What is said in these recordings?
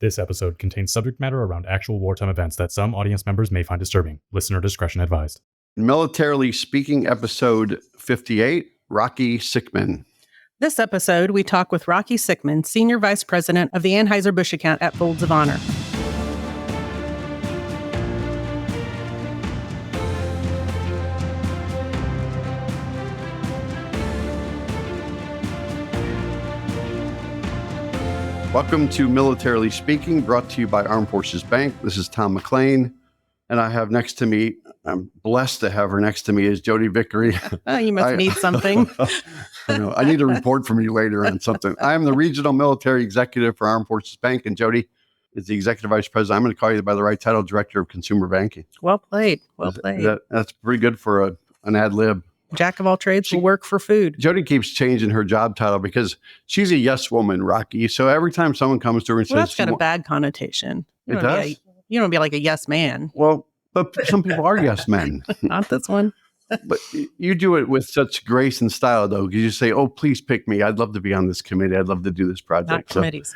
This episode contains subject matter around actual wartime events that some audience members may find disturbing. Listener discretion advised. Militarily Speaking, episode 58, Rocky Sickmann. This episode, we talk with Rocky Sickmann, Senior Vice President of the Anheuser-Busch account at Folds of Honor. Welcome to Militarily Speaking, brought to you by Armed Forces Bank. This is Tom McLean, and I have next to me, I'm blessed to have her next to me, is Jodi Vickery. You must need something. I need a report from you later on something. I am the Regional Military Executive for Armed Forces Bank, and Jodi is the Executive Vice President. I'm going to call you by the right title, Director of Consumer Banking. Well played. Well played. That's pretty good for an ad lib. Jack of all trades will work for food. Jodi keeps changing her job title because she's a yes woman, Rocky. So every time someone comes to her and says... that's got a bad connotation. It does? You don't want to be like a yes man. Well, but some people are yes men. Not this one. But you do it with such grace and style, though. You just say, oh, please pick me. I'd love to be on this committee. I'd love to do this project. Not committees.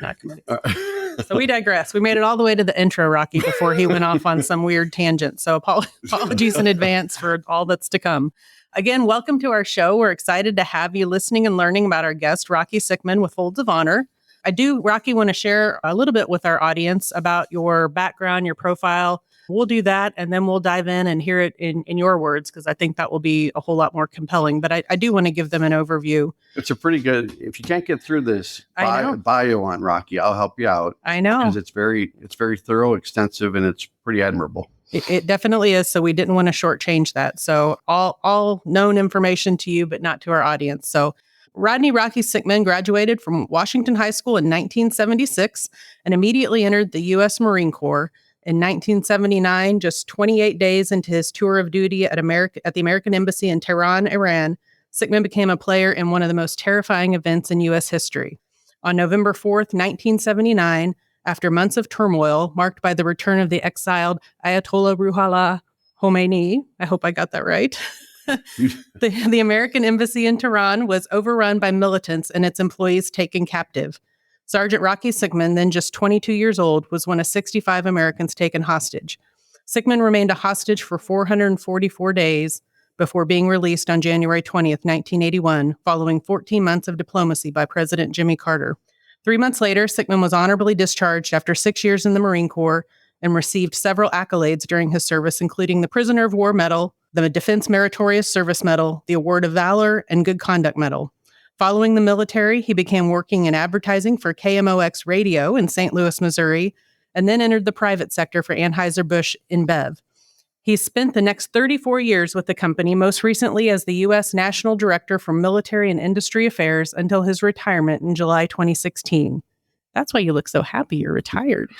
So we digress. We made it all the way to the intro, Rocky, before he went off on some weird tangent. So apologies in advance for all that's to come. Again, welcome to our show. We're excited to have you listening and learning about our guest, Rocky Sickmann with Folds of Honor. I do, Rocky, want to share a little bit with our audience about your background, your profile. We'll do that, and then we'll dive in and hear it in your words, because I think that will be a whole lot more compelling. But I do want to give them an overview. It's a pretty good, if you can't get through this bio on Rocky, I'll help you out. I know. Because it's very thorough, extensive, and it's pretty admirable. It definitely is. So we didn't want to shortchange that. So all known information to you, but not to our audience. So Rocky Sickmann graduated from Washington High School in 1976 and immediately entered the U.S. Marine Corps. In 1979, just 28 days into his tour of duty at the American Embassy in Tehran, Iran, Sickmann became a player in one of the most terrifying events in U.S. history. On November 4th, 1979, after months of turmoil marked by the return of the exiled Ayatollah Ruhollah Khomeini, I hope I got that right, the American Embassy in Tehran was overrun by militants and its employees taken captive. Sergeant Rocky Sickmann, then just 22 years old, was one of 65 Americans taken hostage. Sickmann remained a hostage for 444 days before being released on January 20th, 1981, following 14 months of diplomacy by President Jimmy Carter. 3 months later, Sickmann was honorably discharged after 6 years in the Marine Corps and received several accolades during his service, including the Prisoner of War Medal, the Defense Meritorious Service Medal, the Award of Valor, and Good Conduct Medal. Following the military, he began working in advertising for KMOX Radio in St. Louis, Missouri, and then entered the private sector for Anheuser-Busch InBev. He spent the next 34 years with the company, most recently as the U.S. National Director for Military and Industry Affairs until his retirement in July 2016. That's why you look so happy you're retired.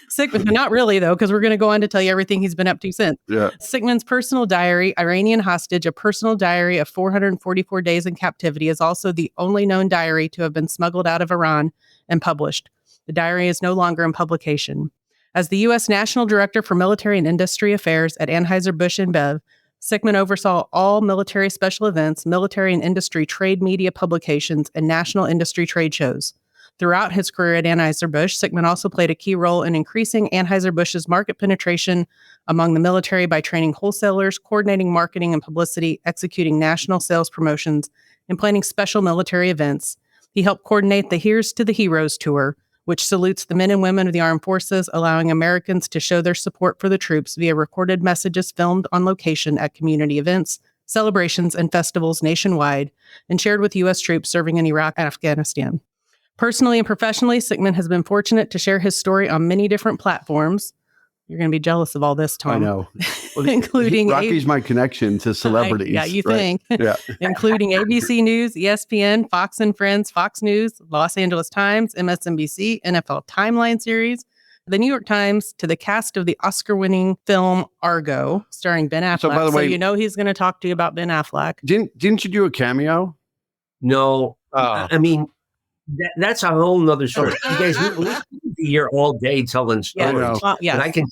Sickmann, not really, though, because we're going to go on to tell you everything he's been up to since. Yeah. Sickmann's personal diary, Iranian Hostage, a personal diary of 444 days in captivity, is also the only known diary to have been smuggled out of Iran and published. The diary is no longer in publication. As the U.S. National Director for Military and Industry Affairs at Anheuser-Busch InBev, Sickmann oversaw all military special events, military and industry trade media publications, and national industry trade shows. Throughout his career at Anheuser-Busch, Sickmann also played a key role in increasing Anheuser-Busch's market penetration among the military by training wholesalers, coordinating marketing and publicity, executing national sales promotions, and planning special military events. He helped coordinate the Here's to the Heroes tour, which salutes the men and women of the armed forces, allowing Americans to show their support for the troops via recorded messages filmed on location at community events, celebrations, and festivals nationwide, and shared with U.S. troops serving in Iraq and Afghanistan. Personally and professionally, Sickmann has been fortunate to share his story on many different platforms. You're going to be jealous of all this, Tom. I know. Well, including Rocky's my connection to celebrities. You right? think. Yeah. Including ABC News, ESPN, Fox and Friends, Fox News, Los Angeles Times, MSNBC, NFL Timeline series, the New York Times, to the cast of the Oscar-winning film Argo, starring Ben Affleck. So, by the way, you know he's going to talk to you about Ben Affleck. Didn't you do a cameo? No. I mean, that's a whole nother story. You guys, we could be here all day telling stories. Yeah. And I can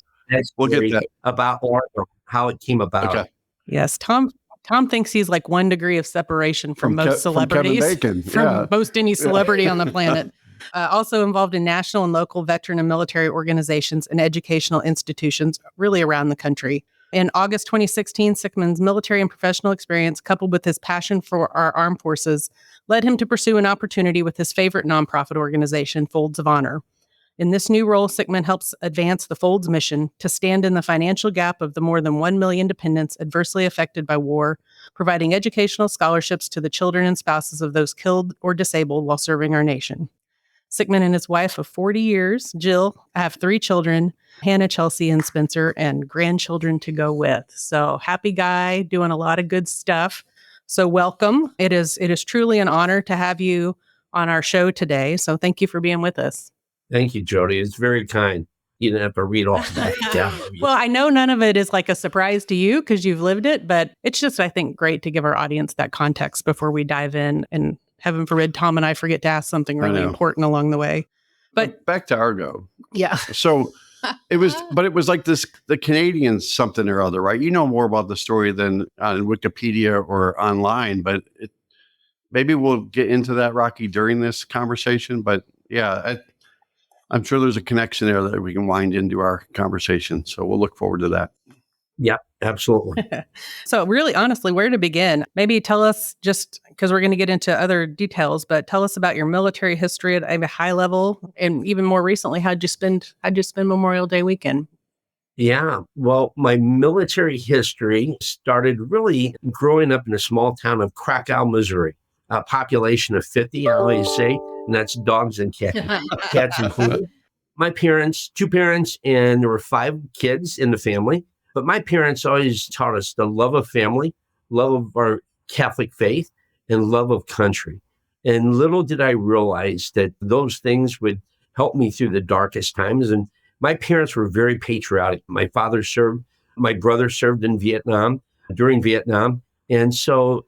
We'll get that. about Argo, how it came about. Okay. Yes, Tom thinks he's like 1 degree of separation from most celebrities. From Kevin Bacon. From most any celebrity on the planet. Also involved in national and local veteran and military organizations and educational institutions really around the country. In August 2016, Sickmann's military and professional experience, coupled with his passion for our armed forces, led him to pursue an opportunity with his favorite nonprofit organization, Folds of Honor. In this new role, Sickmann helps advance the Folds mission to stand in the financial gap of the more than 1 million dependents adversely affected by war, providing educational scholarships to the children and spouses of those killed or disabled while serving our nation. Sickmann and his wife of 40 years, Jill, have 3 children, Hannah, Chelsea, and Spencer, and grandchildren to go with. So happy guy, doing a lot of good stuff. So welcome. It is truly an honor to have you on our show today. So thank you for being with us. Thank you, Jodi. It's very kind. You didn't have to read all that down. Well, I know none of it is like a surprise to you because you've lived it, but it's just, I think, great to give our audience that context before we dive in. And heaven forbid, Tom and I forget to ask something really important along the way. But back to Argo. Yeah. So it was like this, the Canadians something or other, right? You know more about the story than on Wikipedia or online, but maybe we'll get into that, Rocky, during this conversation. But yeah, I'm sure there's a connection there that we can wind into our conversation. So we'll look forward to that. Yeah, absolutely. So really, honestly, where to begin? Maybe tell us, just because we're going to get into other details, but tell us about your military history at a high level. And even more recently, how'd you spend Memorial Day weekend? Yeah, well, my military history started really growing up in a small town of Krakow, Missouri, a population of 50, I always say, and that's dogs and cats included. My parents, 2 parents, and there were 5 kids in the family. But my parents always taught us the love of family, love of our Catholic faith, and love of country. And little did I realize that those things would help me through the darkest times. And my parents were very patriotic. My father served, my brother served in Vietnam, during Vietnam. And so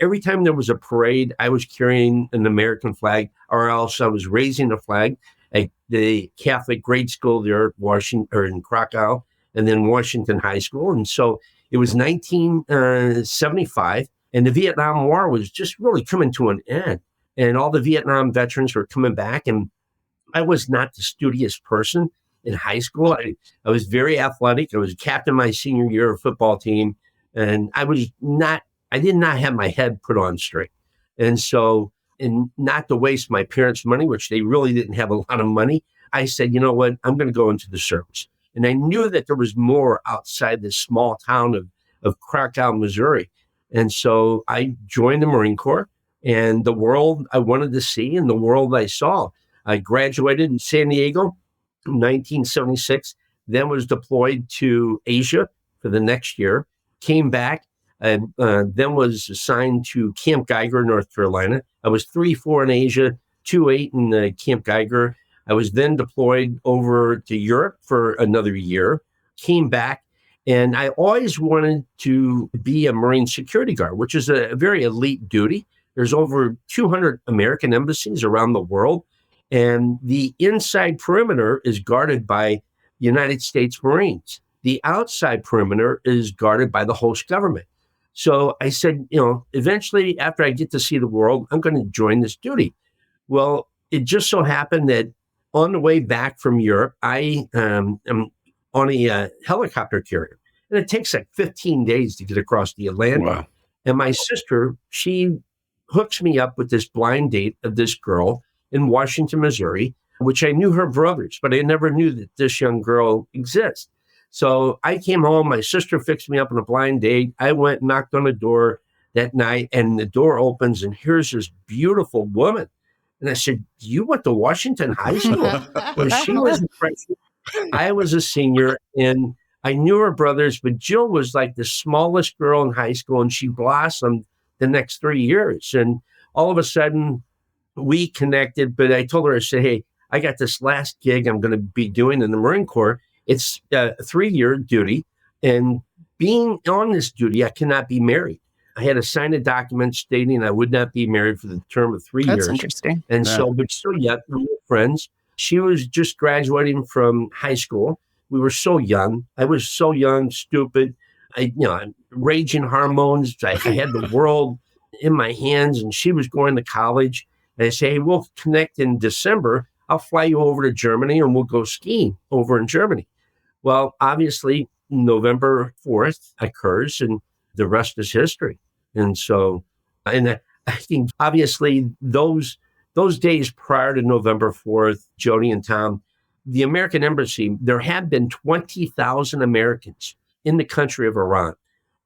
every time there was a parade, I was carrying an American flag, or else I was raising a flag at the Catholic grade school there at Washington, or in Krakow, and then Washington High School. And so it was 1975, and the Vietnam War was just really coming to an end. And all the Vietnam veterans were coming back. And I was not the studious person in high school. I was very athletic. I was captain my senior year of football team. And I did not have my head put on straight. And so, and not to waste my parents' money, which they really didn't have a lot of money, I said, you know what, I'm going to go into the service. And I knew that there was more outside this small town of Krakow, Missouri. And so I joined the Marine Corps, and the world I wanted to see and the world I saw. I graduated in San Diego in 1976, then was deployed to Asia for the next year, came back, and then was assigned to Camp Geiger, North Carolina. I was 3-4 in Asia, 2-8 in Camp Geiger. I was then deployed over to Europe for another year, came back, and I always wanted to be a Marine security guard, which is a very elite duty. There's over 200 American embassies around the world, and the inside perimeter is guarded by United States Marines. The outside perimeter is guarded by the host government. So I said, eventually after I get to see the world, I'm going to join this duty. Well, it just so happened that on the way back from Europe, I am on a helicopter carrier, and it takes like 15 days to get across the Atlantic. Wow. And my sister, she hooks me up with this blind date of this girl in Washington, Missouri, which I knew her brothers, but I never knew that this young girl exists. So I came home, my sister fixed me up on a blind date. I went, knocked on the door that night, and the door opens, and here's this beautiful woman. And I said, you went to Washington High School? Well, she was a freshman. I was a senior, and I knew her brothers, but Jill was like the smallest girl in high school, and she blossomed the next 3 years. And all of a sudden, we connected, but I told her, I said, hey, I got this last gig I'm going to be doing in the Marine Corps. It's a 3-year duty, and being on this duty, I cannot be married. I had to sign a document stating I would not be married for the term of 3 years. That's interesting. And so, but still yet, we were friends. She was just graduating from high school. We were so young. I was so young, stupid. Raging hormones. I had the world in my hands, and she was going to college. And they say, hey, we'll connect in December. I'll fly you over to Germany and we'll go skiing over in Germany. Well, obviously, November 4th occurs and the rest is history. And so, and I think obviously those days prior to November 4th, Jodi and Tom, the American embassy, there had been 20,000 Americans in the country of Iran.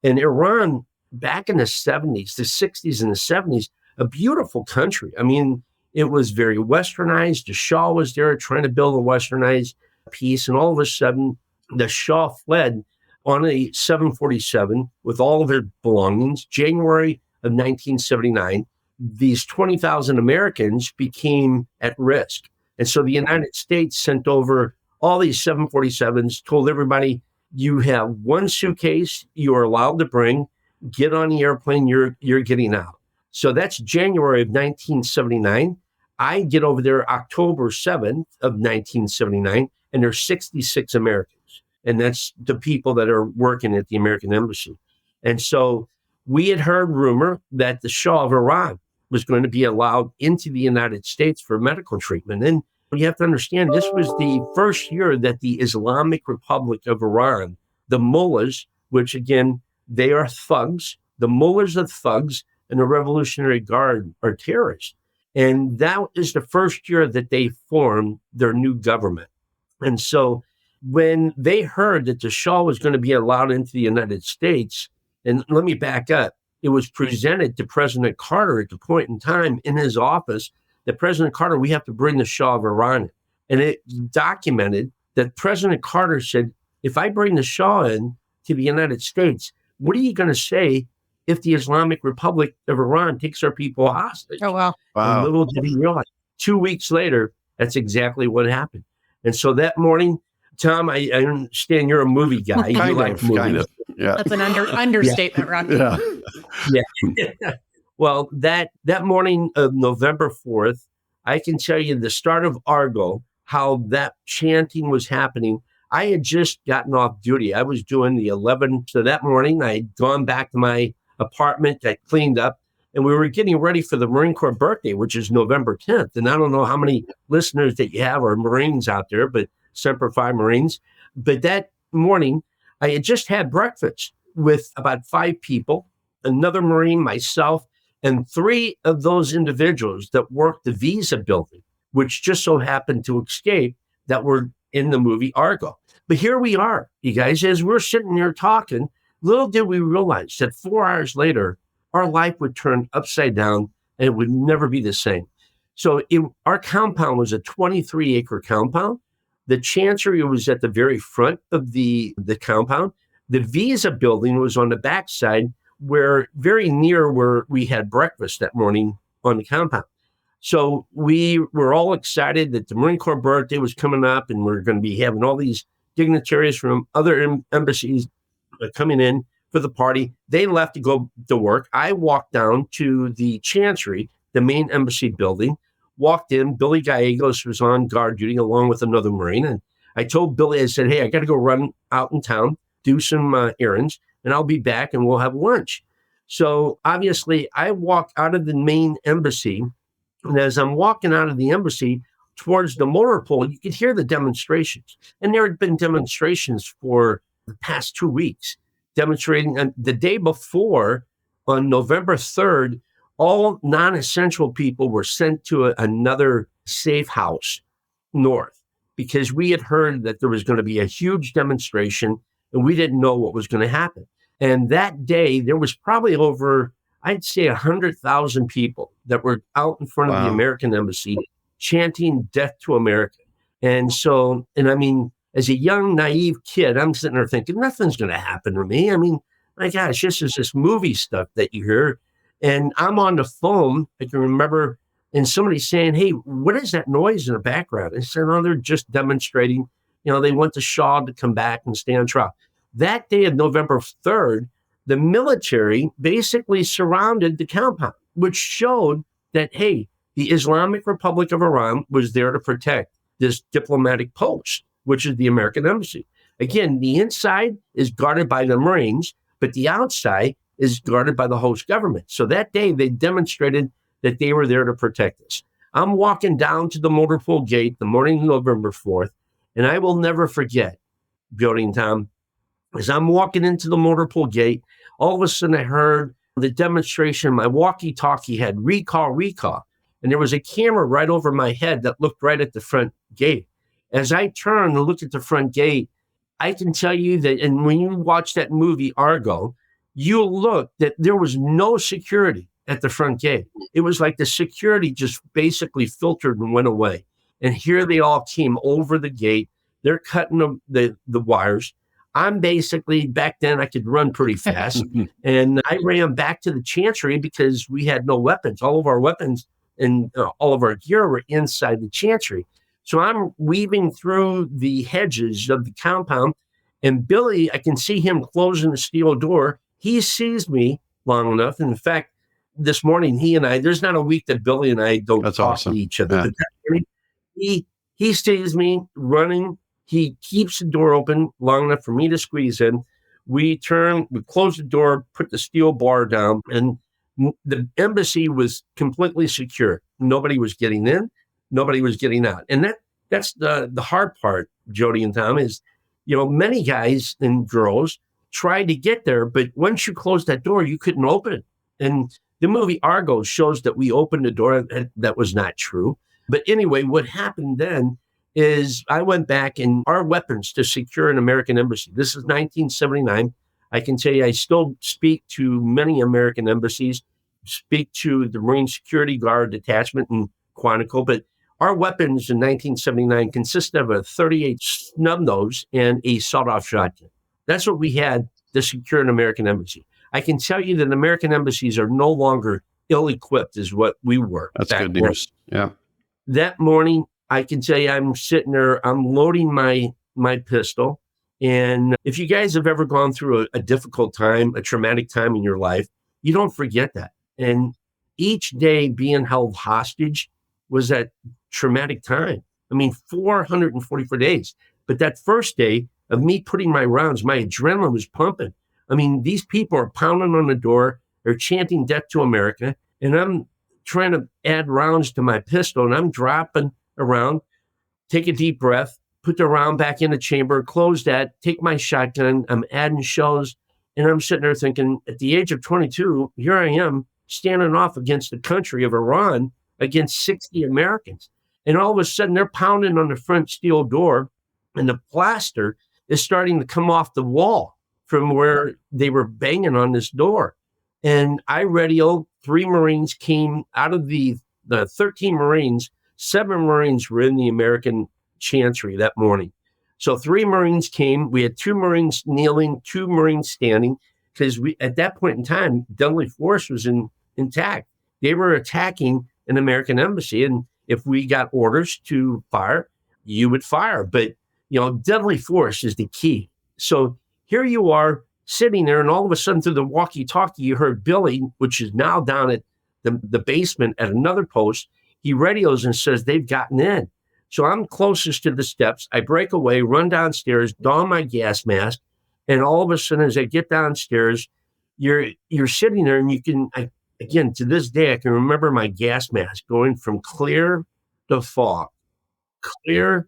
And Iran, back in the 70s, the 60s and the 70s, a beautiful country. I mean, it was very westernized. The Shah was there trying to build a westernized peace. And all of a sudden, the Shah fled on a 747 with all of their belongings, January of 1979. These 20,000 Americans became at risk. And so the United States sent over all these 747s, told everybody, you have one suitcase you are allowed to bring, get on the airplane, you're getting out. So that's January of 1979. I get over there October 7th of 1979, and there's 66 Americans. And that's the people that are working at the American embassy. And so we had heard rumor that the Shah of Iran was going to be allowed into the United States for medical treatment. And you have to understand, this was the first year that the Islamic Republic of Iran, the mullahs, which again, they are thugs, the mullahs are thugs, and the Revolutionary Guard are terrorists. And that is the first year that they formed their new government. And so when they heard that the Shah was going to be allowed into the United States, and let me back up, it was presented to President Carter at the point in time in his office that President Carter, we have to bring the Shah of Iran in. And it documented that President Carter said, if I bring the Shah in to the United States, what are you going to say if the Islamic Republic of Iran takes our people hostage? Oh, wow. Wow. And little did he realize, 2 weeks later, that's exactly what happened. And so that morning, Tom, I understand you're a movie guy. You like movies. Kind of. Yeah. That's an understatement, Rocky. Yeah. Yeah. Well, that morning of November 4th, I can tell you the start of Argo, how that chanting was happening. I had just gotten off duty. I was doing the 11. So that morning, I had gone back to my apartment. I cleaned up, and we were getting ready for the Marine Corps birthday, which is November 10th. And I don't know how many listeners that you have are Marines out there, but Semper Fi Marines. But that morning, I had just had breakfast with about 5 people, another Marine, myself, and 3 of those individuals that worked the visa building, which just so happened to escape, that were in the movie Argo. But here we are, you guys, as we're sitting here talking, little did we realize that 4 hours later, our life would turn upside down and it would never be the same. So our compound was a 23-acre compound. The chancery was at the very front of the compound. The visa building was on the backside, where very near where we had breakfast that morning on the compound. So we were all excited that the Marine Corps birthday was coming up, and we're going to be having all these dignitaries from other embassies coming in for the party. They left to go to work. I walked down to the chancery, the main embassy building, walked in. Billy Gallegos was on guard duty along with another Marine. And I told Billy, I said, hey, I got to go run out in town, do some errands, and I'll be back and we'll have lunch. So obviously I walked out of the main embassy. And as I'm walking out of the embassy towards the motor pool, you could hear the demonstrations. And there had been demonstrations for the past 2 weeks, demonstrating. And the day before, on November 3rd, all non-essential people were sent to another safe house north, because we had heard that there was going to be a huge demonstration and we didn't know what was going to happen. And that day, there was probably over, I'd say, 100,000 people that were out in front of the American embassy chanting "Death to America." And so, and I mean, as a young, naive kid, I'm sitting there thinking, nothing's going to happen to me. I mean, my gosh, this is this movie stuff that you hear. And I'm on the phone, I can remember, and somebody saying, hey, what is that noise in the background? I said, oh, they're just demonstrating. You know, they want the Shah to come back and stand trial. That day of November 3rd, the military basically surrounded the compound, which showed that, hey, the Islamic Republic of Iran was there to protect this diplomatic post, which is the American embassy. Again, the inside is guarded by the Marines, but the outside is guarded by the host government. So that day they demonstrated that they were there to protect us. I'm walking down to the motor pool gate the morning of November 4th, and I will never forget, Jodi and Tom, as I'm walking into the motor pool gate, all of a sudden I heard the demonstration. My walkie-talkie had recall, recall. And there was a camera right over my head that looked right at the front gate. As I turned and looked at the front gate, I can tell you that, and when you watch that movie Argo, you'll look that there was no security at the front gate. It was like the security just basically filtered and went away. And here they all came over the gate. They're cutting the wires. I'm basically, back then I could run pretty fast. And I ran back to the chantry because we had no weapons. All of our weapons and all of our gear were inside the chantry. So I'm weaving through the hedges of the compound, and Billy, I can see him closing the steel door. He sees me long enough. And in fact, this morning, he and I, there's not a week that Billy and I don't That's talk awesome. to each other. Yeah. But that morning, he sees me running. He keeps the door open long enough for me to squeeze in. We close the door, put the steel bar down, and the embassy was completely secure. Nobody was getting in. Nobody was getting out. And that's the hard part, Jodi and Tom, is, many guys and girls tried to get there, but once you closed that door, you couldn't open it. And the movie Argo shows that we opened the door. That was not true. But anyway, what happened then is I went back and our weapons to secure an American embassy. This is 1979. I can tell you, I still speak to many American embassies, speak to the Marine Security Guard detachment in Quantico, but our weapons in 1979 consisted of a 38 snub nose and a sawed-off shotgun. That's what we had to secure an American embassy. I can tell you that American embassies are no longer ill-equipped as what we were. That's good news. Yeah. That morning, I can tell you, I'm sitting there, I'm loading my pistol. And if you guys have ever gone through a difficult time, a traumatic time in your life, you don't forget that. And each day being held hostage was that traumatic time. 444 days. But that first day of me putting my rounds, my adrenaline was pumping. These people are pounding on the door. They're chanting death to America. And I'm trying to add rounds to my pistol, and I'm dropping around, take a deep breath, put the round back in the chamber, close that, take my shotgun, I'm adding shells, and I'm sitting there thinking, at the age of 22, here I am standing off against the country of Iran against 60 Americans. And all of a sudden, they're pounding on the front steel door, and the plaster is starting to come off the wall from where they were banging on this door. And I radioed, 3 Marines came out of the 13 Marines. 7 Marines were in the American chantry that morning. So 3 Marines came. We had 2 Marines kneeling, 2 Marines standing, because at that point in time, deadly force was intact. They were attacking an American embassy, and if we got orders to fire, you would fire. But deadly force is the key. So here you are sitting there, and all of a sudden, through the walkie-talkie, you heard Billy, which is now down at the basement at another post. He radios and says they've gotten in. So I'm closest to the steps. I break away, run downstairs, don my gas mask, and all of a sudden, as I get downstairs, you're sitting there, and you can, again, to this day, I can remember my gas mask going from clear to fog. And your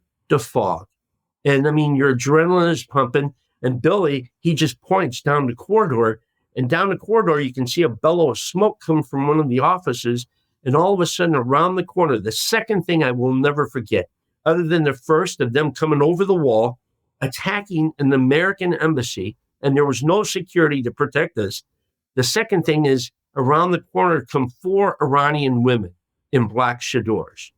adrenaline is pumping. And Billy, he just points down the corridor, and down the corridor, you can see a bellow of smoke come from one of the offices. And all of a sudden, around the corner, the second thing I will never forget, other than the first of them coming over the wall, attacking an American embassy, and there was no security to protect us. The second thing is, around the corner come 4 Iranian women in black chadors.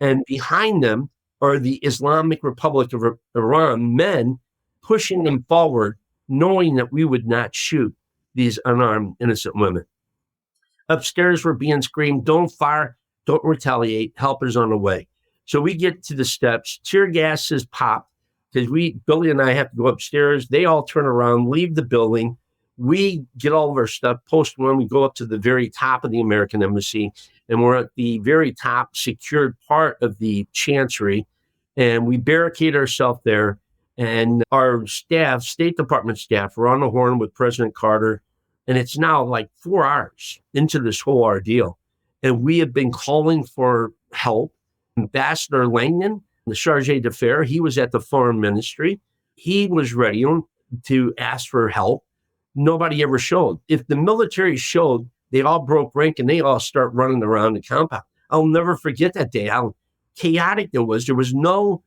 And behind them are the Islamic Republic of Iran men pushing them forward, knowing that we would not shoot these unarmed, innocent women. Upstairs, we're being screamed, don't fire, don't retaliate, help is on the way. So we get to the steps, tear gas is popped, because Billy and I have to go upstairs. They all turn around, leave the building. We get all of our stuff, post one, we go up to the very top of the American embassy, and we're at the very top secured part of the chantry, and we barricade ourselves there. And our staff, State Department staff, are on the horn with President Carter. And it's now like 4 hours into this whole ordeal. And we have been calling for help. Ambassador Langdon, the charge d'affaires, he was at the foreign ministry. He was ready to ask for help. Nobody ever showed. If the military showed, they all broke rank and they all start running around the compound. I'll never forget that day, how chaotic it was. There was no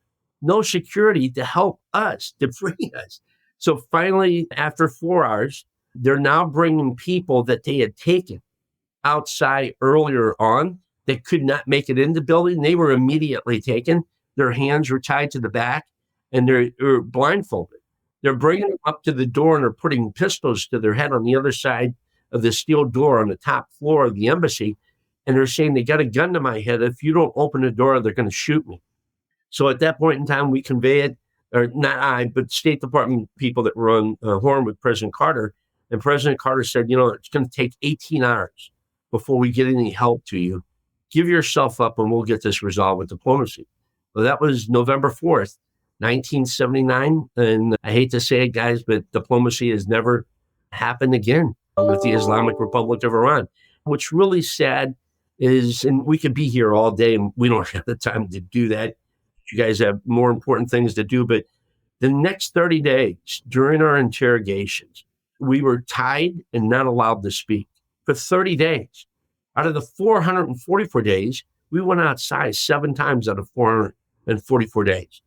security to help us, to free us. So finally, after 4 hours, they're now bringing people that they had taken outside earlier on that could not make it in the building. They were immediately taken. Their hands were tied to the back and they're blindfolded. They're bringing them up to the door and they're putting pistols to their head on the other side of the steel door on the top floor of the embassy. And they're saying, they got a gun to my head. If you don't open the door, they're going to shoot me. So at that point in time, we convey it, or not I, but State Department people that were on horn with President Carter. And President Carter said, it's going to take 18 hours before we get any help to you. Give yourself up and we'll get this resolved with diplomacy. Well, that was November 4th, 1979. And I hate to say it, guys, but diplomacy has never happened again with the Islamic Republic of Iran. What's really sad is, and we could be here all day and we don't have the time to do that. You guys have more important things to do. But the next 30 days during our interrogations, we were tied and not allowed to speak for 30 days. Out of the 444 days, we went outside 7 times out of 444 days.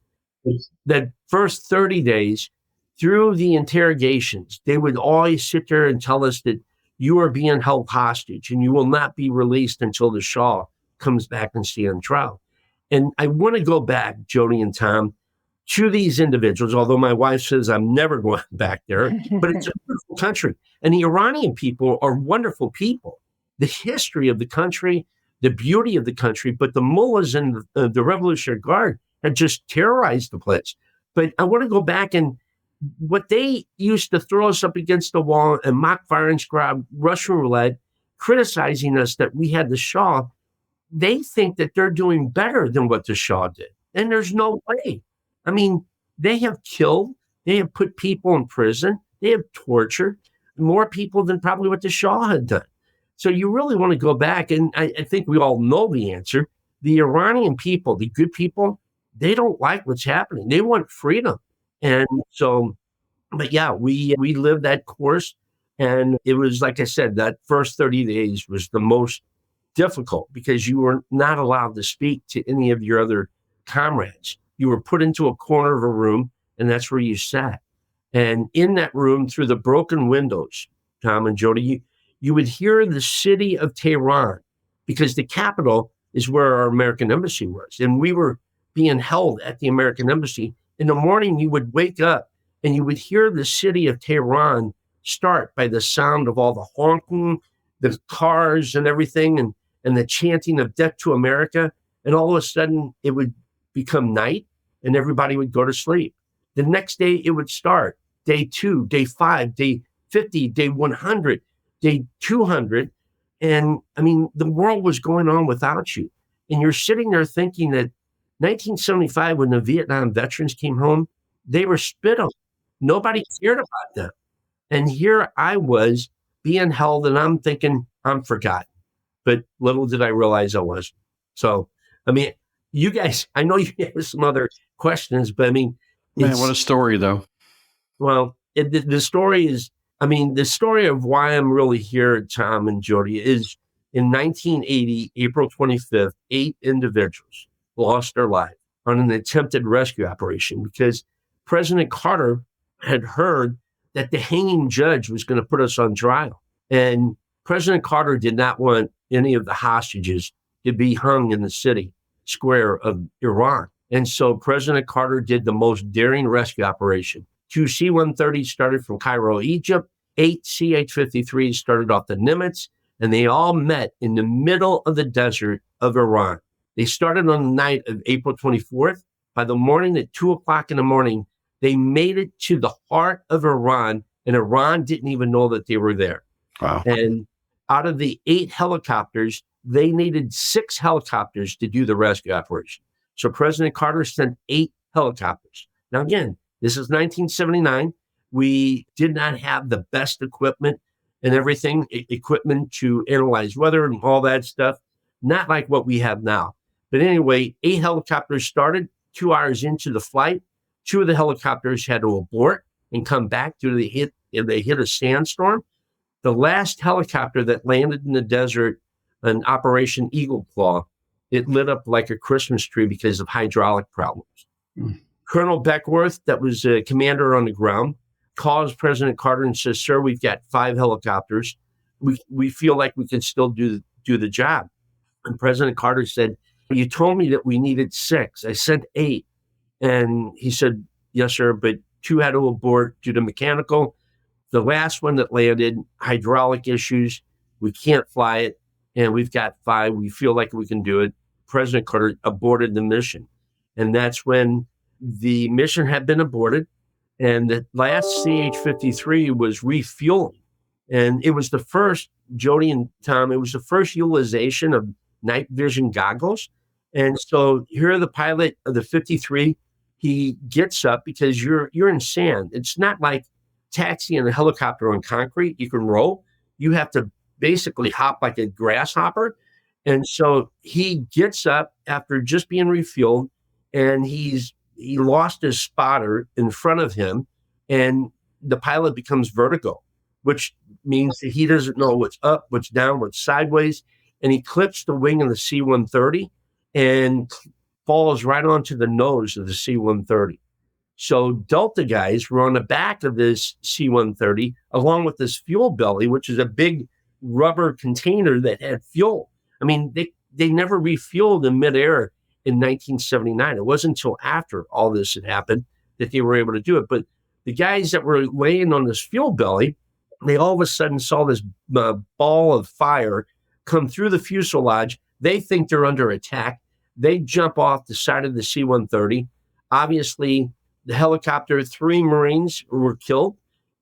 That first 30 days, through the interrogations, they would always sit there and tell us that you are being held hostage and you will not be released until the Shah comes back and stand trial. And I want to go back, Jodi and Tom, to these individuals, although my wife says I'm never going back there, but it's a beautiful country. And the Iranian people are wonderful people. The history of the country, the beauty of the country, but the mullahs and the Revolutionary Guard had just terrorized the place. But I want to go back and what they used to throw us up against the wall and mock firing squad, Russian roulette, criticizing us that we had the Shah. They think that they're doing better than what the Shah did. And there's no way. I mean, they have killed, they have put people in prison, they have tortured more people than probably what the Shah had done. So you really want to go back, and I think we all know the answer. The Iranian people, the good people, they don't like what's happening. They want freedom. And so, but yeah, we lived that course. And it was, like I said, that first 30 days was the most difficult because you were not allowed to speak to any of your other comrades. You were put into a corner of a room, and that's where you sat. And in that room, through the broken windows, Tom and Jodi, you would hear the city of Tehran, because the capital is where our American embassy was. And we were being held at the American embassy. In the morning, you would wake up and you would hear the city of Tehran start by the sound of all the honking, the cars and everything, and the chanting of Death to America. And all of a sudden, it would become night and everybody would go to sleep. The next day, it would start. Day 2, day 5, day 50, day 100, day 200. And I mean, the world was going on without you. And you're sitting there thinking that 1975, when the Vietnam veterans came home, they were spit on. Nobody cared about them. And here I was being held and I'm thinking, I'm forgotten. But little did I realize I wasn't. So, I mean, you guys, I know you have some other questions, but I mean, man, what a story, though. Well, the story is, I mean, the story of why I'm really here, Tom and Jodi, is in 1980, April 25th, 8 individuals lost their life on an attempted rescue operation because President Carter had heard that the hanging judge was going to put us on trial. And President Carter did not want any of the hostages to be hung in the city square of Iran. And so President Carter did the most daring rescue operation. 2 C-130s started from Cairo, Egypt. 8 CH-53s started off the Nimitz, and they all met in the middle of the desert of Iran. They started on the night of April 24th. By the morning at 2 o'clock in the morning, they made it to the heart of Iran, and Iran didn't even know that they were there. Wow. And out of the 8 helicopters, they needed 6 helicopters to do the rescue operation. So President Carter sent 8 helicopters. Now, again, this is 1979. We did not have the best equipment and everything, equipment to analyze weather and all that stuff. not like what we have now. But anyway, 8 helicopters started. 2 hours into the flight, 2 of the helicopters had to abort and come back due to they hit a sandstorm. The last helicopter that landed in the desert, an Operation Eagle Claw, it lit up like a Christmas tree because of hydraulic problems. Colonel Beckworth, that was a commander on the ground, calls President Carter and says, "Sir, we've got 5 helicopters. We feel like we can still do the job." And President Carter said, "You told me that we needed 6. I sent 8. And he said, "Yes, sir, but 2 had to abort due to mechanical. The last one that landed, hydraulic issues. We can't fly it. And we've got 5. We feel like we can do it." President Carter aborted the mission. And that's when the mission had been aborted. And the last CH-53 was refueling. And it was the first, Jodi and Tom, it was the first utilization of night vision goggles. And so here the pilot of the 53, he gets up because you're in sand. It's not like taxiing a helicopter on concrete. You can roll. You have to basically hop like a grasshopper. And so he gets up after just being refueled, and he lost his spotter in front of him, and the pilot becomes vertigo, which means that he doesn't know what's up, what's down, what's sideways, and he clips the wing of the C-130 and falls right onto the nose of the C-130. So Delta guys were on the back of this C-130 along with this fuel belly, which is a big rubber container that had fuel. I mean, they never refueled in midair in 1979. It wasn't until after all this had happened that they were able to do it. But the guys that were laying on this fuel belly, they all of a sudden saw this ball of fire come through the fuselage. They think they're under attack. They jump off the side of the C-130. Obviously, the helicopter, 3 Marines were killed,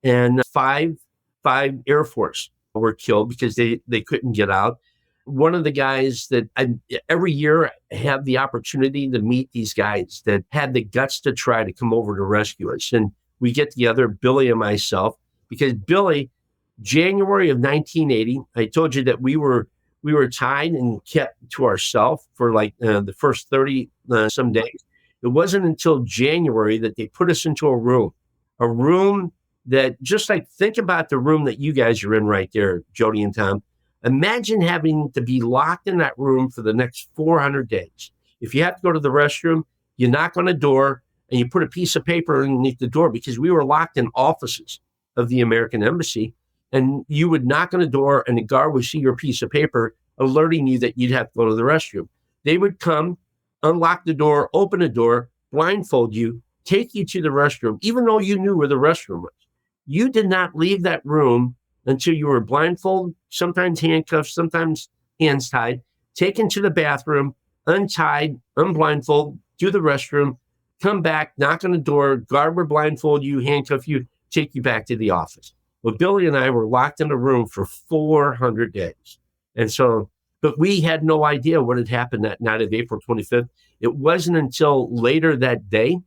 and five Air Force were killed because they couldn't get out. One of the guys that every year I have the opportunity to meet these guys that had the guts to try to come over to rescue us. And we get together, Billy and myself, because Billy, January of 1980, I told you that we were tied and kept to ourselves for like the first 30 some days. It wasn't until January that they put us into a room that, just like, think about the room that you guys are in right there, Jodi and Tom. Imagine having to be locked in that room for the next 400 days. If you have to go to the restroom, you knock on a door and you put a piece of paper underneath the door, because we were locked in offices of the American embassy. And you would knock on the door and the guard would see your piece of paper alerting you that you'd have to go to the restroom. They would come, unlock the door, open the door, blindfold you, take you to the restroom, even though you knew where the restroom was. You did not leave that room until you were blindfolded, sometimes handcuffed, sometimes hands tied, taken to the bathroom, untied, unblindfolded, to the restroom, come back, knock on the door, guard would blindfold you, handcuff you, take you back to the office. Well, Billy and I were locked in a room for 400 days. And so, but we had no idea what had happened that night of April 25th. It wasn't until later that day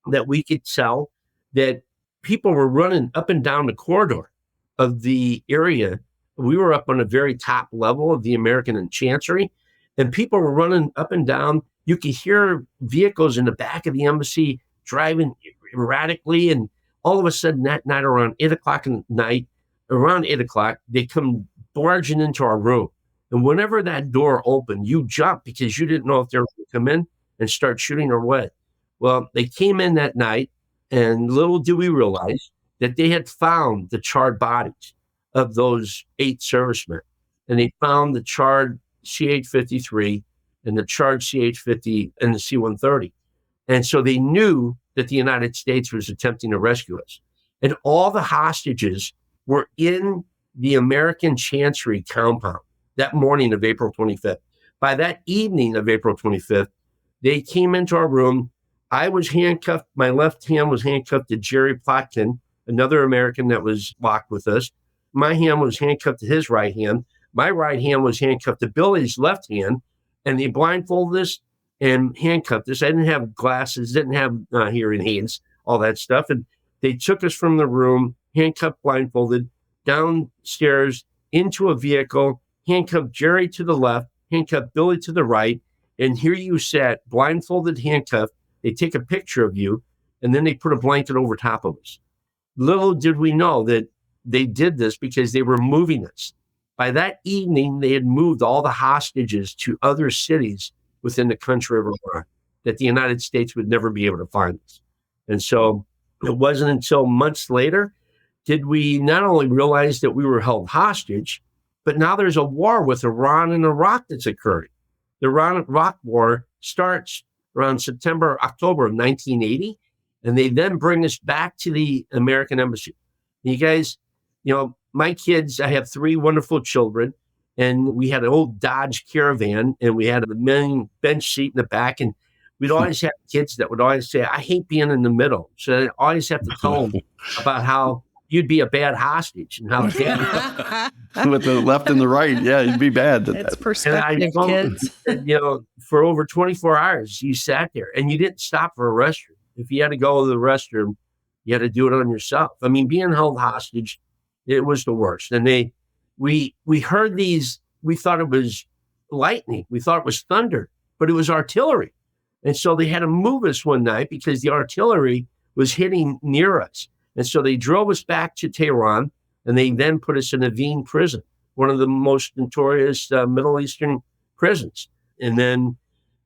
that we could tell that people were running up and down the corridor of the area. We were up on a very top level of the American Chancery, and people were running up and down. You could hear vehicles in the back of the embassy driving erratically, and all of a sudden that night around 8 o'clock at night, they come barging into our room. And whenever that door opened, you jumped because you didn't know if they were going to come in and start shooting or what. Well, they came in that night, and little did we realize that they had found the charred bodies of those 8 servicemen. And they found the charred CH-53 and the charred CH-50 and the C-130. And so they knew that the United States was attempting to rescue us. And all the hostages were in the American Chancery compound that morning of April 25th. By that evening of April 25th, they came into our room. I was handcuffed. My left hand was handcuffed to Jerry Plotkin, another American that was locked with us. My hand was handcuffed to his right hand. My right hand was handcuffed to Billy's left hand, and they blindfolded us and handcuffed us. I didn't have glasses, didn't have hearing aids, all that stuff. And they took us from the room, handcuffed, blindfolded, downstairs into a vehicle, handcuffed Jerry to the left, handcuff Billy to the right, and here you sat, blindfolded, handcuffed. They take a picture of you, and then they put a blanket over top of us. Little did we know that they did this because they were moving us. By that evening, they had moved all the hostages to other cities within the country of Iran, that the United States would never be able to find us. And so it wasn't until months later did we not only realize that we were held hostage, but now there's a war with Iran and Iraq that's occurring. The Iran-Iraq war starts around September, October of 1980, and they then bring us back to the American embassy. You guys, my kids, I have 3 wonderful children, and we had an old Dodge Caravan, and we had a main bench seat in the back, and we'd always have kids that would always say, I hate being in the middle. So I always have to tell them about how you'd be a bad hostage and how with the left and the right, yeah, you'd be bad. It's perspective, kids. For over 24 hours, you sat there and you didn't stop for a restroom. If you had to go to the restroom, you had to do it on yourself. I mean, being held hostage, it was the worst. And we heard these, we thought it was lightning. We thought it was thunder, but it was artillery. And so they had to move us one night because the artillery was hitting near us. And so they drove us back to Tehran, and they then put us in Evin prison, one of the most notorious Middle Eastern prisons. And then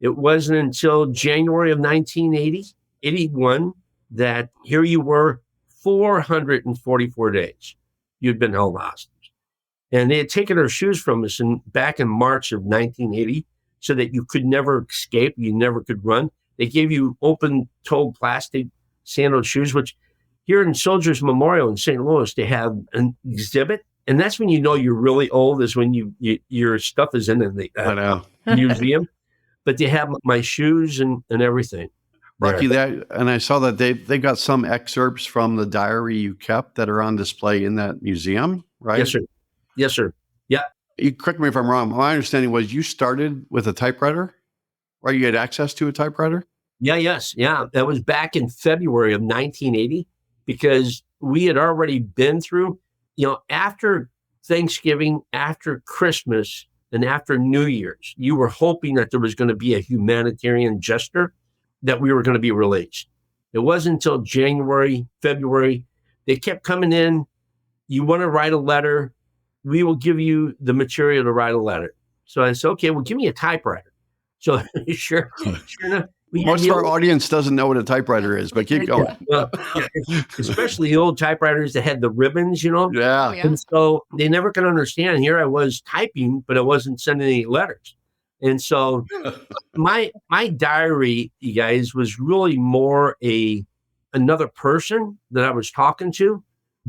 it wasn't until January of 1981 that here you were, 444 days you'd been held hostage. And they had taken our shoes from us back in March of 1980 so that you could never escape, you never could run. They gave you open-toed plastic sandaled shoes, which here in Soldiers Memorial in St. Louis, they have an exhibit. And that's when you know you're really old, is when your stuff is in the museum. But they have my shoes and everything. Rocky, and I saw that they got some excerpts from the diary you kept that are on display in that museum, right? Yes, sir. Yes, sir. Yeah. You correct me if I'm wrong. My understanding was you started with a typewriter, right? You had access to a typewriter? Yeah. That was back in February of 1980, because we had already been through, after Thanksgiving, after Christmas, and after New Year's, you were hoping that there was going to be a humanitarian gesture, that we were going to be released. It wasn't until January, February, they kept coming in. You want to write a letter? We will give you the material to write a letter. So I said, okay, well, give me a typewriter. So sure enough. Most of our audience doesn't know what a typewriter is, but keep going. Especially the old typewriters that had the ribbons, Yeah. Oh, yeah. And so they never could understand. Here I was typing, but I wasn't sending any letters. And so my diary, you guys, was really more another person that I was talking to.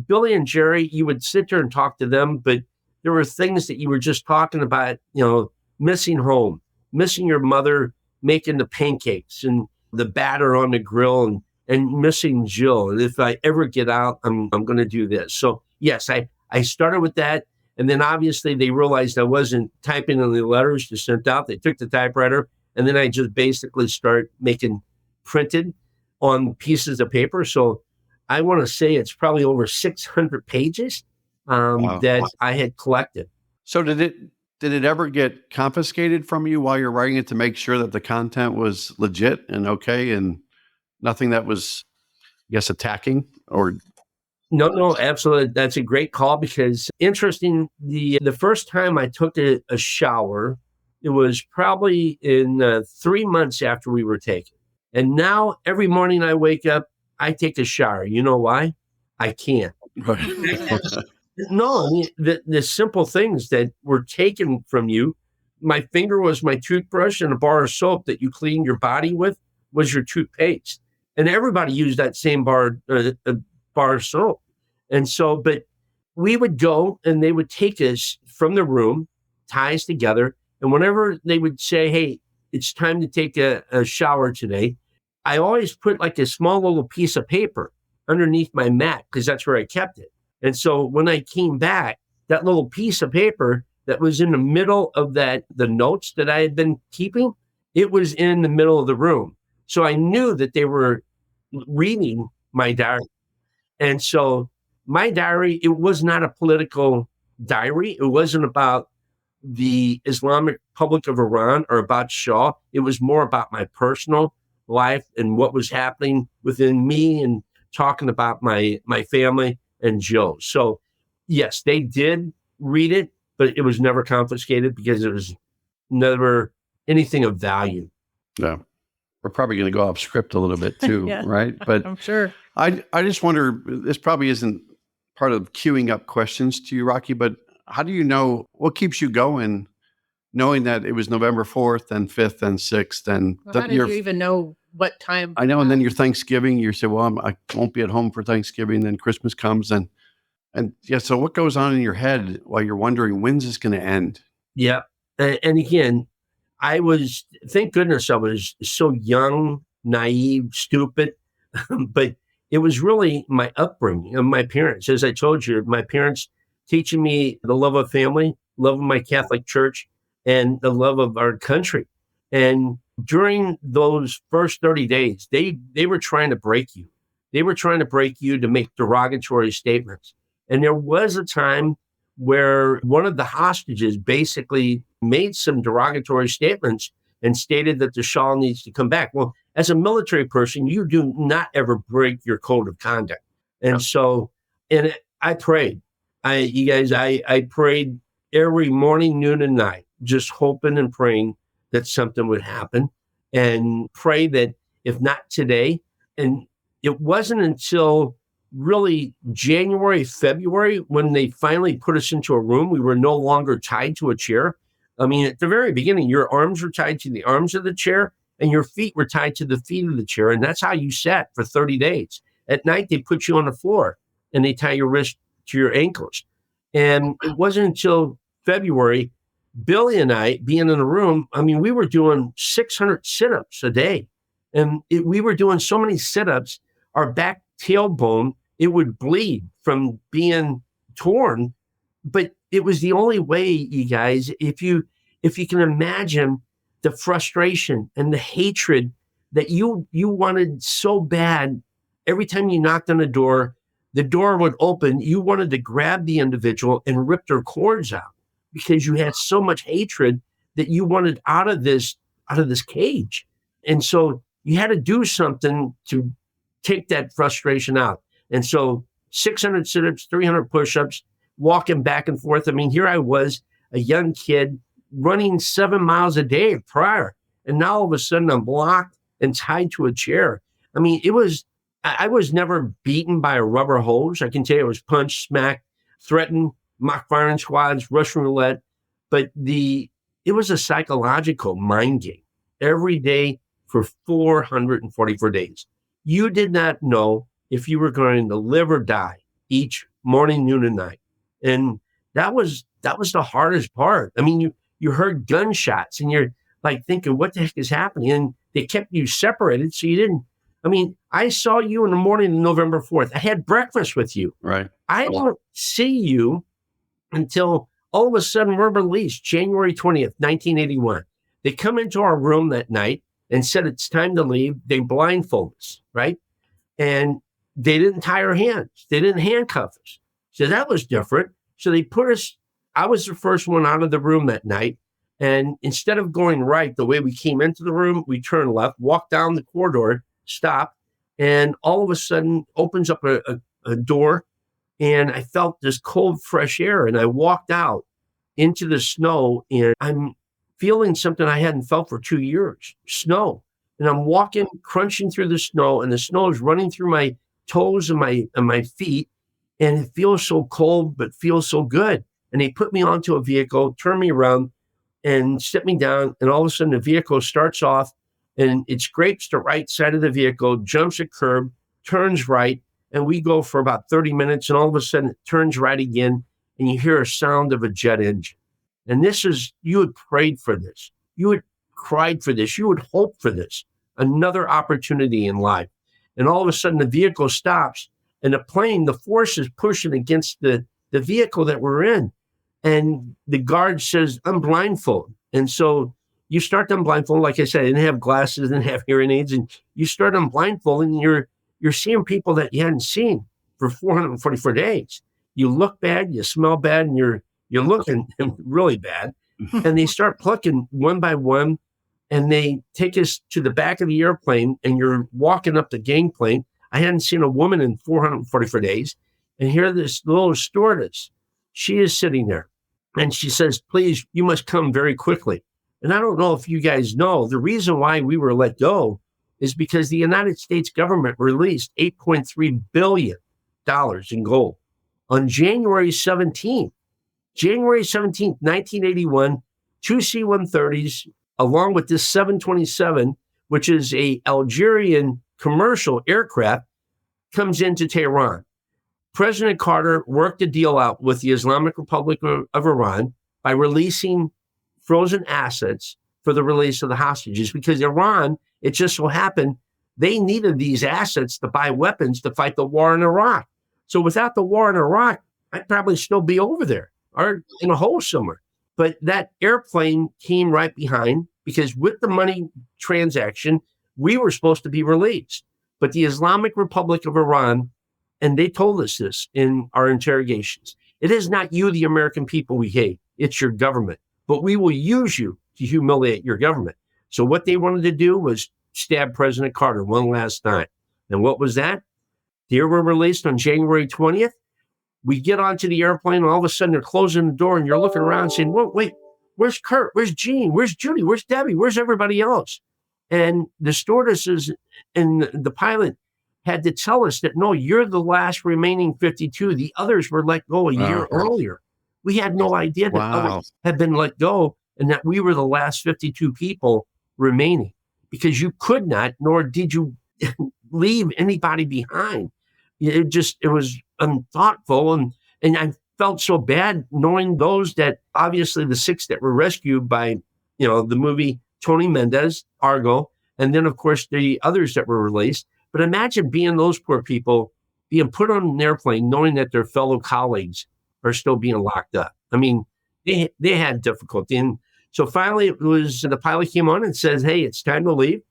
Billy and Jerry, you would sit there and talk to them, but there were things that you were just talking about, missing home, missing your mother making the pancakes and the batter on the grill, and missing Jill. And if I ever get out, I'm going to do this. So yes, I started with that. And then obviously they realized I wasn't typing in the letters to send out. They took the typewriter, and then I just basically start making printed on pieces of paper. So I want to say it's probably over 600 pages that I had collected. So did it ever get confiscated from you while you're writing it to make sure that the content was legit and okay and nothing that was, I guess, attacking or? No, absolutely. That's a great call, because interesting, the first time I took a shower, it was probably in 3 months after we were taken. And now every morning I wake up, I take a shower. You know why? I can't. No, I mean, the simple things that were taken from you. My finger was my toothbrush, and a bar of soap that you clean your body with was your toothpaste. And everybody used that same bar of soap. And so, but we would go and they would take us from the room, tie us together. And whenever they would say, hey, it's time to take a shower today, I always put like a small little piece of paper underneath my mat, because that's where I kept it. And so when I came back, that little piece of paper that was in the middle of the notes that I had been keeping, it was in the middle of the room. So I knew that they were reading my diary. And so my diary, it was not a political diary. It wasn't about the Islamic Republic of Iran or about Shah. It was more about my personal life and what was happening within me and talking about my family and Joe. So yes, they did read it, but it was never confiscated because it was never anything of value. Yeah. We're probably going to go off script a little bit too, Yeah. right? But I'm sure. I just wonder, this probably isn't part of queuing up questions to you, Rocky, but how do you know what keeps you going, knowing that it was November 4th and 5th and 6th and Well, how did you even know what time? I know. And then your Thanksgiving, you say, well, I won't be at home for Thanksgiving. Then Christmas comes and yeah. So what goes on in your head while you're wondering, when's this going to end? Yeah. And again, thank goodness I was so young, naive, stupid, but it was really my upbringing of my parents. As I told you, my parents teaching me the love of family, love of my Catholic church, and the love of our country. And during those first 30 days, they were trying to break you. They were trying to break you to make derogatory statements. And there was a time where one of the hostages basically made some derogatory statements and stated that the Shah needs to come back. Well, as a military person, you do not ever break your code of conduct. And so, I prayed. I prayed every morning, noon, and night, just hoping and praying that something would happen, and pray that if not today, and it wasn't until really January, February, when they finally put us into a room, we were no longer tied to a chair. I mean, at the very beginning, your arms were tied to the arms of the chair and your feet were tied to the feet of the chair. And that's how you sat for 30 days. At night, they put you on the floor and they tie your wrist to your ankles. And it wasn't until February, Billy and I being in the room, I mean, we were doing 600 sit-ups a day. And we were doing so many sit-ups, our back tailbone, it would bleed from being torn. But it was the only way, you guys, if you can imagine the frustration and the hatred that you wanted so bad. Every time you knocked on the door would open. You wanted to grab the individual and rip their cords out because you had so much hatred that you wanted out of this cage. And so you had to do something to take that frustration out. And so 600 sit-ups, 300 push-ups, walking back and forth. I mean, here I was, a young kid running 7 miles a day prior. And now all of a sudden I'm blocked and tied to a chair. I mean, I was never beaten by a rubber hose. I can tell you I was punched, smacked, threatened, mock firing squads, Russian roulette. But it was a psychological mind game every day for 444 days. You did not know if you were going to live or die each morning, noon, and night. And that was the hardest part. I mean, you heard gunshots and you're like thinking, what the heck is happening? And they kept you separated. So you didn't, I mean, I saw you in the morning of November 4th. I had breakfast with you. Right. I don't see you until all of a sudden we're released January 20th, 1981. They come into our room that night and said, it's time to leave. They blindfold us, right? And they didn't tie our hands. They didn't handcuff us. So that was different. So they put us, I was the first one out of the room that night. And instead of going right, the way we came into the room, we turned left, walked down the corridor, stopped, and all of a sudden opens up a door. And I felt this cold, fresh air. And I walked out into the snow and I'm feeling something I hadn't felt for 2 years, snow. And I'm walking, crunching through the snow, and the snow is running through my toes and my feet. And it feels so cold, but feels so good. And they put me onto a vehicle, turn me around and sit me down. And all of a sudden the vehicle starts off and it scrapes the right side of the vehicle, jumps a curb, turns right. And we go for about 30 minutes. And all of a sudden it turns right again. And you hear a sound of a jet engine. And you had prayed for this. You had cried for this. You would hope for this, another opportunity in life. And all of a sudden the vehicle stops and the force is pushing against the vehicle that we're in. And the guard says, I'm blindfolded. And so you start them blindfolded. Like I said, I didn't have glasses, didn't have hearing aids. And you start them blindfolded and you're seeing people that you hadn't seen for 444 days. You look bad, you smell bad, and you're looking really bad. And they start plucking one by one, and they take us to the back of the airplane, and you're walking up the gangplank. I hadn't seen a woman in 444 days. And here this little stewardess, she is sitting there. And she says, please, you must come very quickly. And I don't know if you guys know, the reason why we were let go is because the United States government released $8.3 billion in gold on January 17th. January 17th, 1981, two C-130s, along with this 727, which is a Algerian commercial aircraft, comes into Tehran. President Carter worked a deal out with the Islamic Republic of Iran by releasing frozen assets for the release of the hostages, because Iran, it just so happened, they needed these assets to buy weapons to fight the war in Iraq. So without the war in Iraq, I'd probably still be over there or in a hole somewhere. But that airplane came right behind, because with the money transaction, we were supposed to be released. But the Islamic Republic of Iran, and they told us this in our interrogations, it is not you, the American people, we hate. It's your government. But we will use you to humiliate your government. So what they wanted to do was stab President Carter one last time. And what was that? They were released on January 20th. We get onto the airplane, and all of a sudden they're closing the door, and you're looking around saying, well, wait, where's Kurt? Where's Gene? Where's Jodi? Where's Debbie? Where's everybody else? And the stewardesses and the pilot had to tell us that, no, you're the last remaining 52. The others were let go a year earlier. We had no idea that others had been let go and that we were the last 52 people remaining, because you could not, nor did you leave anybody behind. It was unthoughtful. And I felt so bad knowing those that, obviously the 6 that were rescued by, the movie Tony Mendez, Argo, and then of course the others that were released. But imagine being those poor people being put on an airplane, knowing that their fellow colleagues are still being locked up. I mean, they had difficulty. And so finally it was, the pilot came on and says, hey, it's time to leave.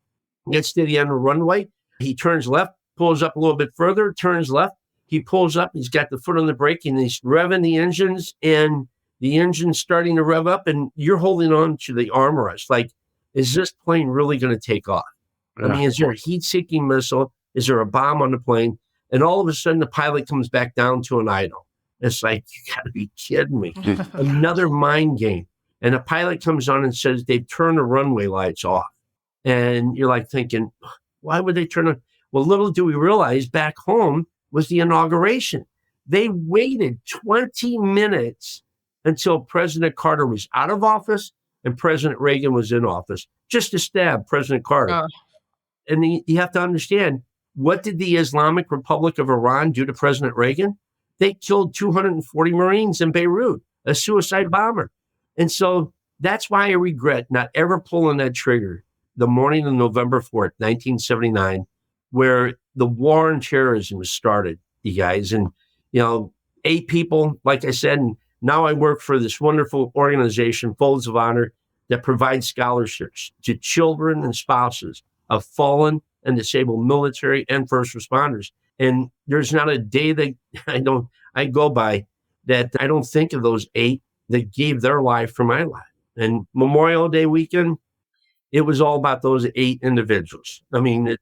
Gets to the end of the runway. He turns left, pulls up a little bit further, turns left. He pulls up, he's got the foot on the brake, and he's revving the engines, and the engine's starting to rev up, and you're holding on to the armrest. Like, is this plane really going to take off? I mean, is there a heat-seeking missile? Is there a bomb on the plane? And all of a sudden, the pilot comes back down to an idle. It's like, you got to be kidding me. Another mind game. And the pilot comes on and says, they've turned the runway lights off. And you're like thinking, why would they turn on? Well, little do we realize back home was the inauguration. They waited 20 minutes until President Carter was out of office and President Reagan was in office, just to stab President Carter. And you have to understand, what did the Islamic Republic of Iran do to President Reagan? They killed 240 Marines in Beirut, a suicide bomber. And so that's why I regret not ever pulling that trigger the morning of November 4th, 1979, where the war on terrorism was started, you guys. And, 8 people, like I said, and now I work for this wonderful organization, Folds of Honor, that provides scholarships to children and spouses of fallen and disabled military and first responders. And there's not a day that I go by that I don't think of those 8 that gave their life for my life. And Memorial Day weekend, it was all about those 8 individuals. I mean,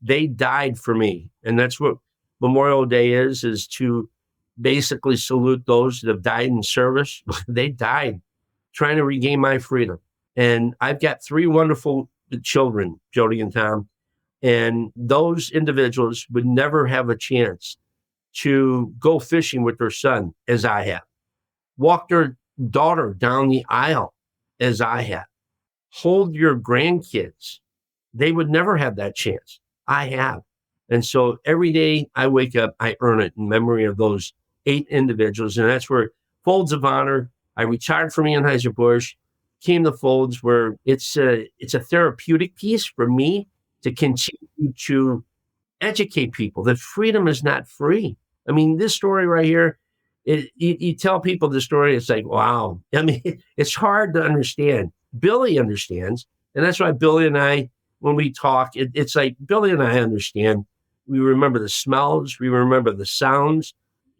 they died for me. And that's what Memorial Day is to basically salute those that have died in service. They died trying to regain my freedom. And I've got 3 wonderful children, Jodi and Tom, and those individuals would never have a chance to go fishing with their son as I have, walk their daughter down the aisle as I have, hold your grandkids. They would never have that chance. I have. And so every day I wake up, I earn it in memory of those 8 individuals. And that's where Folds of Honor, I retired from Anheuser-Busch, came to Folds, where it's a therapeutic piece for me to continue to educate people that freedom is not free. I mean, this story right here, you tell people the story, it's like, wow. I mean, it's hard to understand. Billy understands. And that's why Billy and I, when we talk, it's like Billy and I understand. We remember the smells. We remember the sounds.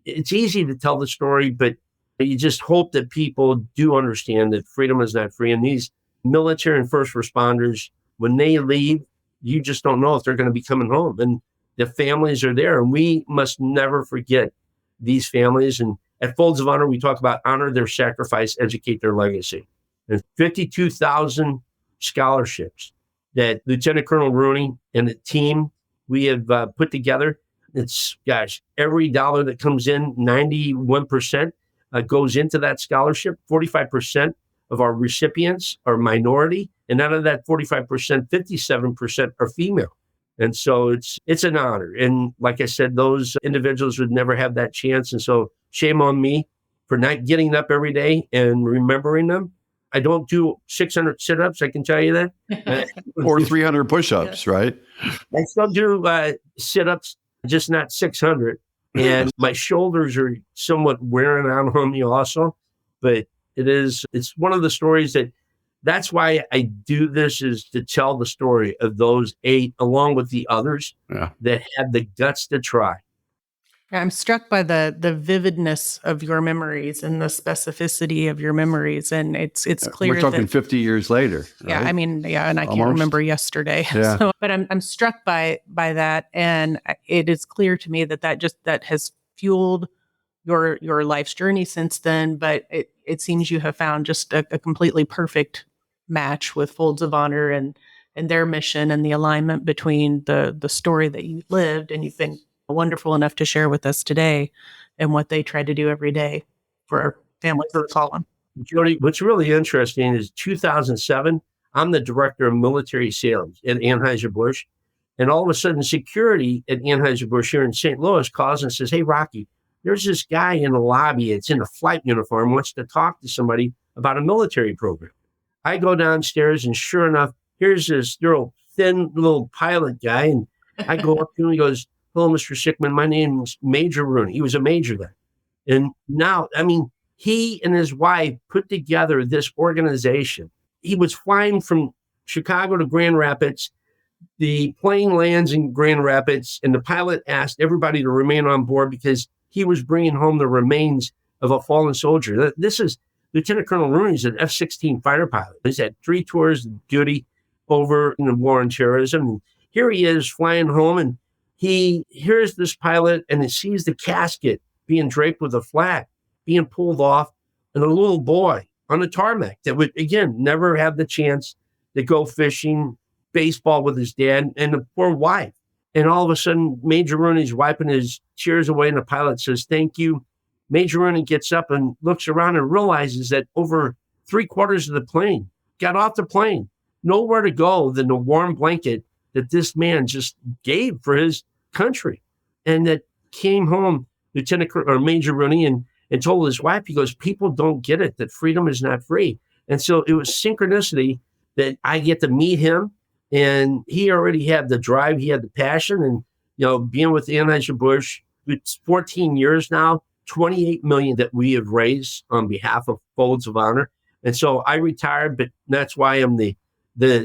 It's easy to tell the story, but You just hope that people do understand that freedom is not free. And these military and first responders, when they leave, you just don't know if they're going to be coming home. And the families are there. And we must never forget these families. And at Folds of Honor, we talk about honor their sacrifice, educate their legacy. And 52,000 scholarships that Lieutenant Colonel Rooney and the team we have put together. It's, gosh, every dollar that comes in, 91% goes into that scholarship. 45% of our recipients are minority. And out of that 45%, 57% are female. And so it's an honor. And like I said, those individuals would never have that chance. And so shame on me for not getting up every day and remembering them. I don't do 600 sit-ups, I can tell you that. Or 300 push-ups, right? I still do sit-ups, just not 600. And my shoulders are somewhat wearing out on me also. But it's one of the stories that's why I do this, is to tell the story of those 8, along with the others that had the guts to try. I'm struck by the vividness of your memories and the specificity of your memories. And it's clear we're talking that, 50 years later. Right? Yeah, I mean, and I Almost. can't remember yesterday. Yeah. So, but I'm struck by that. And it is clear to me that has fueled your life's journey since then. But it seems you have found just a completely perfect match with Folds of Honor and their mission and the alignment between the story that you lived and you've been wonderful enough to share with us today and what they try to do every day for our families that call them. Jodi, what's really interesting is 2007, I'm the director of military sales at Anheuser-Busch. And all of a sudden, security at Anheuser-Busch here in St. Louis calls and says, "Hey, Rocky, there's this guy in the lobby. It's in a flight uniform, wants to talk to somebody about a military program." I go downstairs, and sure enough, here's this little thin little pilot guy. And I go up to him, he goes, "Hello, Mr. Sickmann. My name is Major Rooney." He was a major then. And now, I mean, he and his wife put together this organization. He was flying from Chicago to Grand Rapids. The plane lands in Grand Rapids, and the pilot asked everybody to remain on board because he was bringing home the remains of a fallen soldier. This is Lieutenant Colonel Rooney's an F-16 fighter pilot. He's had 3 tours of duty over in the war on terrorism. And here he is flying home, and he hears this pilot and he sees the casket being draped with a flag being pulled off, and a little boy on a tarmac that would, again, never have the chance to go fishing, baseball with his dad, and the poor wife. And all of a sudden, Major Rooney's wiping his tears away, and the pilot says, "Thank you." Major Rooney gets up and looks around and realizes that over 3/4 of the plane got off the plane, nowhere to go than the warm blanket that this man just gave for his country. And that came home, Major Rooney, and told his wife, he goes, "People don't get it, that freedom is not free." And so it was synchronicity that I get to meet him. And he already had the drive, he had the passion. And, being with Anheuser-Busch, it's 14 years now, 28 million that we have raised on behalf of Folds of Honor. And so I retired, but that's why I'm the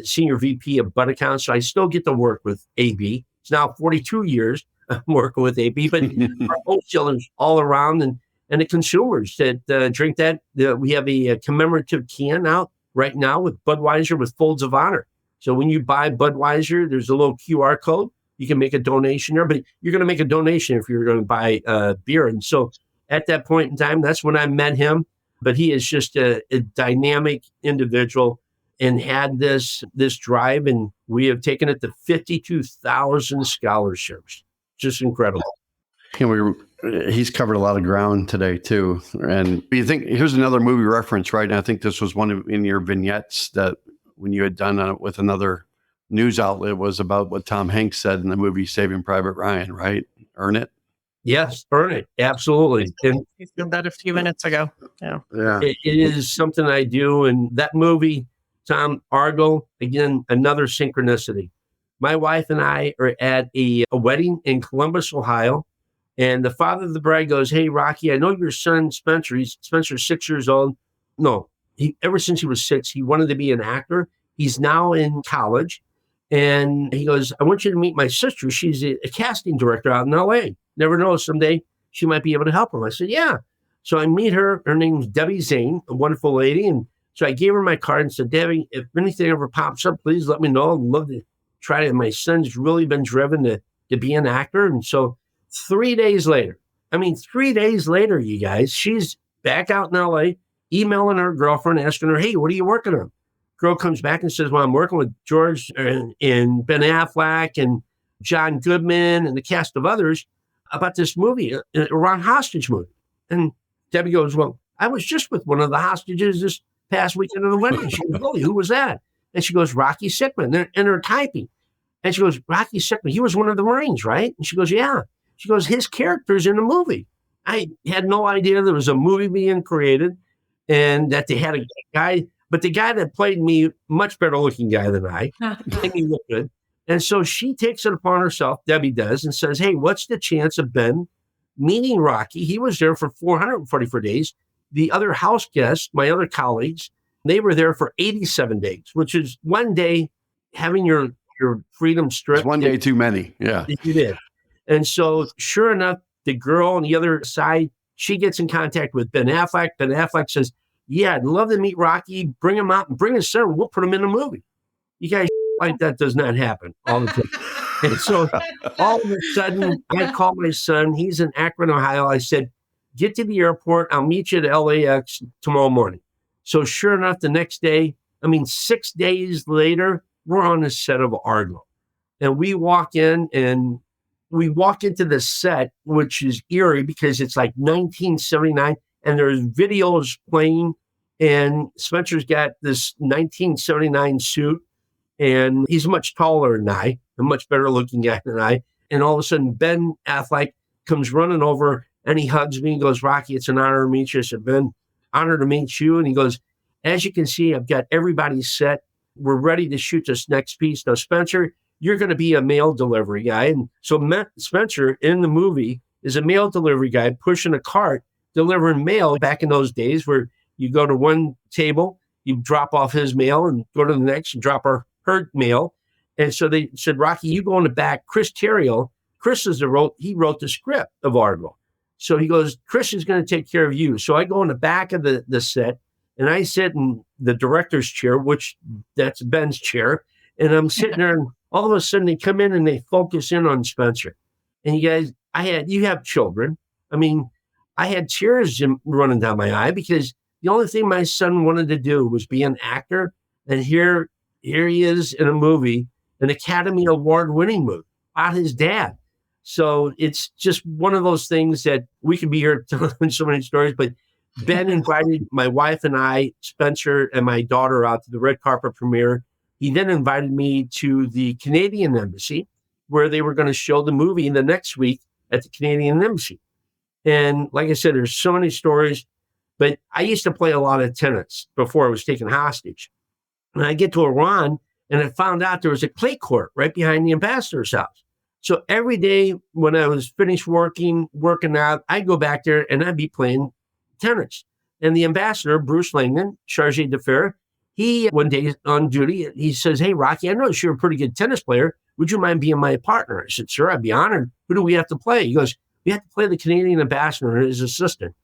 senior VP of Bud Accounts. So I still get to work with AB. It's now 42 years I'm working with AB, but our wholesalers all around and the consumers that drink that. We have a commemorative can out right now with Budweiser with Folds of Honor. So when you buy Budweiser, there's a little QR code. You can make a donation there, but you're going to make a donation if you're going to buy beer. And so at that point in time, that's when I met him. But he is just a dynamic individual and had this drive, and we have taken it to 52,000 scholarships. Just incredible. He's covered a lot of ground today too. And you think, here's another movie reference, right? And I think this was one in your vignettes that when you had done with another news outlet was about what Tom Hanks said in the movie Saving Private Ryan, right? Earn it. Yes, earn it. Absolutely. And He said that a few minutes ago. Yeah. it is something I do. And that movie, Tom, Argo, again, another synchronicity. My wife and I are at a wedding in Columbus, Ohio. And the father of the bride goes, "Hey, Rocky, I know your son, Spencer's 6 years old." No, ever since he was 6, he wanted to be an actor. He's now in college. And he goes, "I want you to meet my sister. She's a casting director out in LA. Never know, someday she might be able to help him." I said, "Yeah." So I meet her. Her name's Debbie Zane, a wonderful lady. And so I gave her my card and said, Debbie, if anything ever pops up, please let me know. I'd love to try it. My son's really been driven to be an actor. And so 3 days later, 3 days later, you guys, she's back out in LA, emailing her girlfriend, asking her, hey, what are you working on? Girl comes back and says, well, I'm working with George and Ben Affleck and John Goodman and the cast of others about this movie, Iran hostage movie. And Debbie goes, well, I was just with one of the hostages this past weekend of the wedding. She goes, really, who was that? And she goes, Rocky Sickmann. And they're typing. And she goes, Rocky Sickmann, he was one of the Marines, right? And she goes, yeah. She goes, his character's in the movie. I had no idea there was a movie being created and that they had a guy, but the guy that played me, much better looking guy than I, made me look good. And so she takes it upon herself, Debbie does, and says, hey, what's the chance of Ben meeting Rocky? He was there for 444 days. The other house guests, my other colleagues, they were there for 87 days, which is one day having your freedom stripped. It's one day too many. Yeah. You did. And so sure enough, the girl on the other side, she gets in contact with Ben Affleck. Ben Affleck says, yeah, I'd love to meet Rocky. Bring him out and bring his son. We'll put him in the movie. You guys, like that does not happen all the time. And so all of a sudden, I call my son. He's in Akron, Ohio. I said, get to the airport. I'll meet you at LAX tomorrow morning. So sure enough, the next day, 6 days later, we're on the set of Argo. And we walk in and we walk into the set, which is eerie because it's like 1979 and there's videos playing. And Spencer's got this 1979 suit and he's much taller than I, a much better looking guy than I. And all of a sudden, Ben Affleck comes running over and he hugs me and goes, Rocky, it's an honor to meet you. I said, Ben, honor to meet you. And he goes, as you can see, I've got everybody set. We're ready to shoot this next piece. Now, Spencer, you're going to be a mail delivery guy. And so Spencer in the movie is a mail delivery guy pushing a cart, delivering mail back in those days where you go to one table, you drop off his mail and go to the next and drop her mail. And so they said, Rocky, you go in the back. Chris Terrio, he wrote the script of Argo. So he goes, Chris is going to take care of you. So I go in the back of the set and I sit in the director's chair, which that's Ben's chair. And I'm sitting there and all of a sudden they come in and they focus in on Spencer. And you guys, you have children. I had tears running down my eye because the only thing my son wanted to do was be an actor. And here he is in a movie, an Academy Award winning movie about his dad. So it's just one of those things that we could be here telling so many stories, but Ben invited my wife and I, Spencer and my daughter out to the red carpet premiere. He then invited me to the Canadian Embassy where they were going to show the movie the next week at the Canadian Embassy. And like I said, there's so many stories, but I used to play a lot of tennis before I was taken hostage. And I get to Iran and I found out there was a clay court right behind the ambassador's house. So every day when I was finished working out, I'd go back there and I'd be playing tennis. And the ambassador, Bruce Langdon, chargé d'affaires, he one day on duty, he says, hey, Rocky, I noticed you're a pretty good tennis player. Would you mind being my partner? I said, sure, I'd be honored. Who do we have to play? He goes, we have to play the Canadian ambassador and his assistant.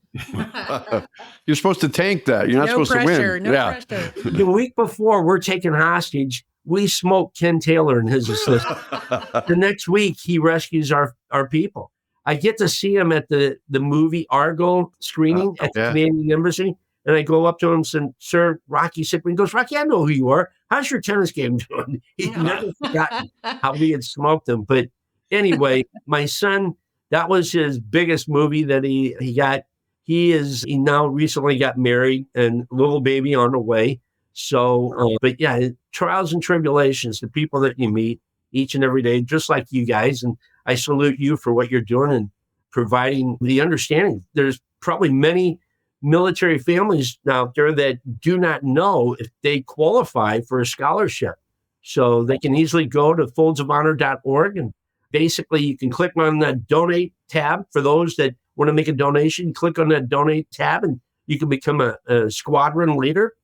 You're supposed to tank that. You're not supposed to win. No pressure. The week before we're taken hostage, we smoked Ken Taylor and his assistant. The next week, he rescues our people. I get to see him at the movie Argo screening at the Canadian Embassy. And I go up to him and say, sir, Rocky Sickmann. He goes, Rocky, I know who you are. How's your tennis game doing? He'd never forgotten how we had smoked him. But anyway, my son, that was his biggest movie that he got. He now recently got married and little baby on the way. So, but yeah, trials and tribulations, the people that you meet each and every day, just like you guys. And I salute you for what you're doing and providing the understanding. There's probably many military families out there that do not know if they qualify for a scholarship. So they can easily go to foldsofhonor.org and basically you can click on that donate tab for those that want to make a donation. Click on that donate tab and you can become a squadron leader.